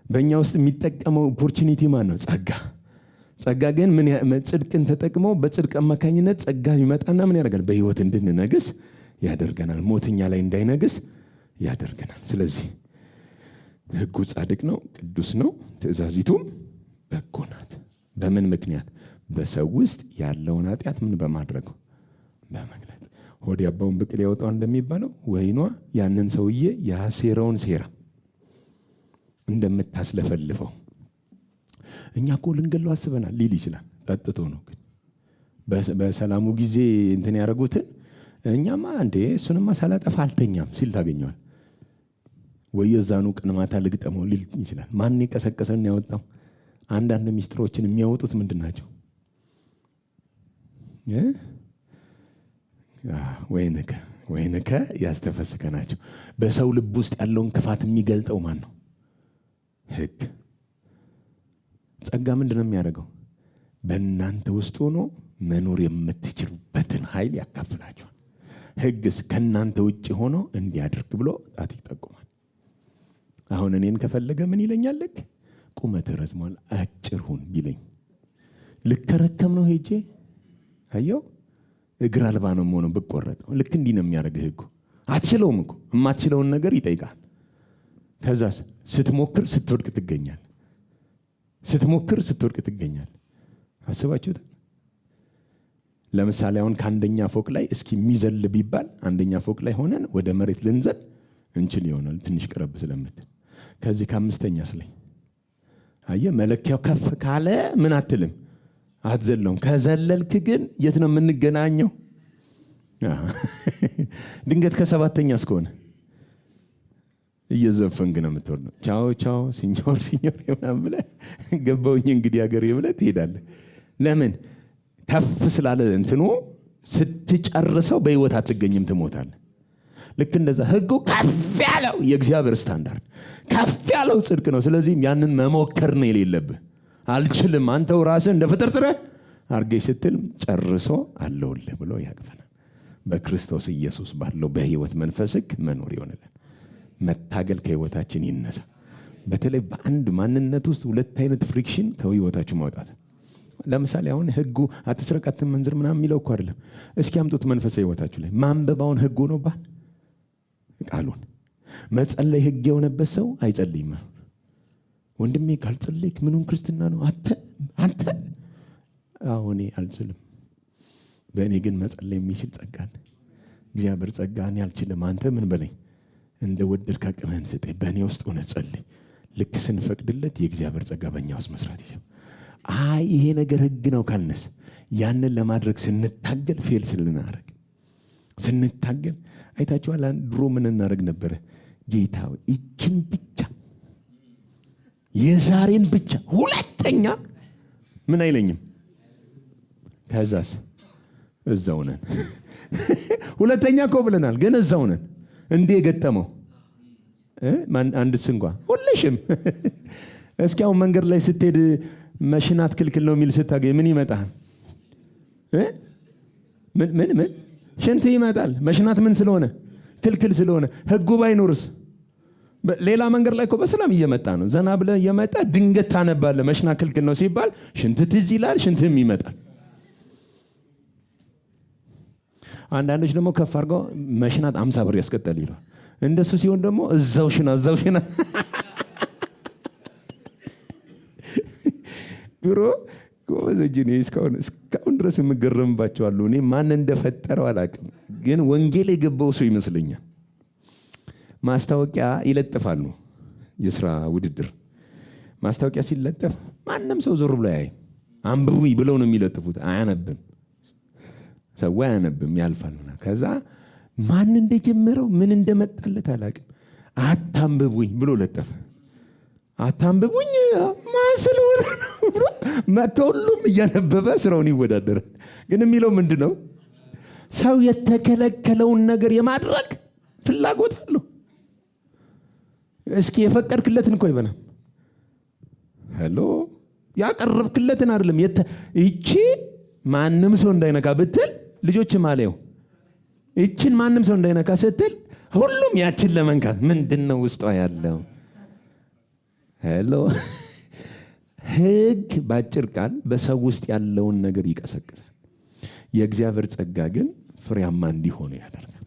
በእኛ ውስጥ የሚጠቀመው ኦፖርቹኒቲ ማን ነው? ጸጋ። ጸጋ ግን ጽድቅን ተጠቅሞ በጽድቅ አማካኝነት ጸጋ ይመጣና ምን ያደርጋል? በሕይወት እንድንነግስ ያደርገናል። ሞትኛ ላይ እንዳይነግስ ያደርገናል። ስለዚህ ሕጉ ጻድቅ ነው፣ ቅዱስ ነው፣ ትእዛዚቱም በጎ ናት። በምን ምክንያት? በሰው ውስጥ ያለውን ኃጢአት ምን በማድረገው? በመግለጥ። ሆድ ያባውን ብቅል ያወጣው እንደሚባለው ወይኗ ያንን ሰውዬ ያሴረውን ሴራ እንደምታስለፈልፈው እኛ እኮ ልንገለው አስበናል ሊል ይችላል። ጠጥቶ ነው ግን በሰላሙ ጊዜ እንትን ያደረጉትን እኛማ እንዴ እሱንማ ሳላጠፋ አልተኛም ሲል ታገኘዋል። ወይ የዛኑ ቀን ማታ ልግጠመው ሊል ይችላል። ማን የቀሰቀሰን ያወጣው? አንዳንድ ሚስጥሮችን የሚያወጡት ምንድን ናቸው? ወይንከ ያስተፈስከ ናቸው። በሰው ልብ ውስጥ ያለውን ክፋት የሚገልጠው ማን ነው? ሕግ። ጸጋ ምንድን ነው የሚያደርገው? በእናንተ ውስጥ ሆኖ መኖር የምትችሉበትን ኃይል ያካፍላቸዋል። ሕግስ ከእናንተ ውጭ ሆኖ እንዲያደርግ ብሎ ጣት ይጠቁማል። አሁን እኔን ከፈለገ ምን ይለኛል? ልክ ቁመት ረዝሟል አጭር ሁን ቢለኝ ልከረከም ነው ሄጄ አየው እግር አልባ ነው የምሆነው ብቆረጠው። ልክ እንዲህ ነው የሚያደርግህ ሕጉ። አትችለውም እኮ የማትችለውን ነገር ይጠይቃል። ከዛስ ስትሞክር ስትወድቅ ትገኛል። ስትሞክር ስትወድቅ ትገኛል። አስባችሁት? ለምሳሌ አሁን ከአንደኛ ፎቅ ላይ እስኪ የሚዘል ቢባል አንደኛ ፎቅ ላይ ሆነን ወደ መሬት ልንዘል እንችል ይሆናል ትንሽ ቀረብ ስለምትል። ከዚህ ከአምስተኛስ ላይ አየህ መለኪያው ከፍ ካለ ምን አትልም አትዘለውም። ከዘለልክ ግን የት ነው የምንገናኘው? ድንገት ከሰባተኛ እስከሆነ እየዘፈንክ ነው የምትወርደው። ቻው ቻው ሲኞር ምናምን ብለህ ገባሁኝ እንግዲህ ሀገር ብለህ ትሄዳለህ። ለምን? ከፍ ስላለ እንትኑ ስትጨርሰው በህይወት አትገኝም፣ ትሞታለህ። ልክ እንደዛ ሕጉ ከፍ ያለው የእግዚአብሔር ስታንዳርድ ከፍ ያለው ጽድቅ ነው። ስለዚህም ያንን መሞከር ነው የሌለብህ። አልችልም አንተው ራስህ እንደ ፍጥርጥረህ አርገኝ ስትል ጨርሶ አለውልህ ብሎ ያቅፈናል። በክርስቶስ ኢየሱስ ባለው በህይወት መንፈስክ መኖር ይሆንልን። መታገል ከህይወታችን ይነሳ። በተለይ በአንድ ማንነት ውስጥ ሁለት አይነት ፍሪክሽን ከህይወታችሁ ማውጣት። ለምሳሌ አሁን ሕጉ አትስረቅ አትመንዝር ምናምን የሚለው እኮ አይደለም። እስኪ አምጡት መንፈሳዊ ህይወታችሁ ላይ ማንበባውን ሕግ ሆኖባል። ቃሉን መጸለይ ሕግ የሆነበት ሰው አይጸልይም። ወንድሜ ካልጸለይክ ምኑን ክርስትና ነው? አንተ እኔ አልችልም። በእኔ ግን መጸለይ የሚችል ጸጋን እግዚአብሔር ጸጋ እኔ አልችልም። አንተ ምን በለኝ እንደ ወደድክ አቅምህን ስጠኝ። በእኔ ውስጥ ሆነ ጸልይ። ልክ ስንፈቅድለት የእግዚአብሔር ጸጋ በእኛ ውስጥ መስራት ይችላል። ይሄ ነገር ሕግ ነው ካልነስ ያንን ለማድረግ ስንታገል ፌል ስንታገል አይታችኋል። ድሮ ምን እናደርግ ነበረ? ጌታ ይችን ብቻ የዛሬን ብቻ ሁለተኛ ምን አይለኝም። ከዛስ እዛው ነን። ሁለተኛ እኮ ብለናል፣ ግን እዛው ነን። እንዴ የገጠመው አንድስ እንኳ ሁልሽም እስኪ አሁን መንገድ ላይ ስትሄድ መሽናት ክልክል ነው የሚል ስታገኝ ምን ይመጣል? ምን ሽንት ይመጣል። መሽናት ምን ስለሆነ? ክልክል ስለሆነ። ሕጉ ባይኖርስ? ሌላ መንገድ ላይ እኮ በሰላም እየመጣ ነው። ዘና ብለህ እየመጣ ድንገት ታነባለህ። መሽና ክልክል ነው ሲባል ሽንት ትዝ ይላል፣ ሽንትም ይመጣል። አንዳንዶች ደግሞ ከፍ አድርገው መሽናት 50 ብር ያስቀጣል ይላል። እንደሱ ሲሆን ደግሞ እዛው ሽና ድሮ ጎበዞች እኔ እስካሁን ድረስ የምገረምባቸዋለሁ። እኔ ማን እንደፈጠረው አላውቅም፣ ግን ወንጌል የገባው ሰው ይመስለኛል። ማስታወቂያ ይለጥፋሉ። የስራ ውድድር ማስታወቂያ ሲለጠፍ ማንም ሰው ዞር ብሎ አያይም። አንብቡ ብለው ነው የሚለጥፉት። አያነብም ሰው አያነብም፣ ያልፋል። ከዛ ማን እንደጀመረው ምን እንደመጣለት አላውቅም። አታንብቡኝ ብሎ ለጠፈ። አታንብቡኝ ማስለወረ ብሎ መጥቶ ሁሉም እያነበበ ስራውን ይወዳደራል። ግን የሚለው ምንድን ነው? ሰው የተከለከለውን ነገር የማድረግ ፍላጎት አለው። እስኪ የፈቀድክለትን እኮ ይበላል። ሄሎ ያቀረብክለትን አይደለም። ይቺ ማንም ሰው እንዳይነካ ብትል ልጆች ማለየው ይቺን ማንም ሰው እንዳይነካ ስትል ሁሉም ያችን ለመንካት ምንድነው ውስጧ ያለው? ሄሎ ሕግ ባጭር ቃል በሰው ውስጥ ያለውን ነገር ይቀሰቅሳል። የእግዚአብሔር ጸጋ ግን ፍሬያማ እንዲሆኑ ያደርጋል።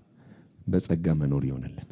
በጸጋ መኖር ይሆንልን።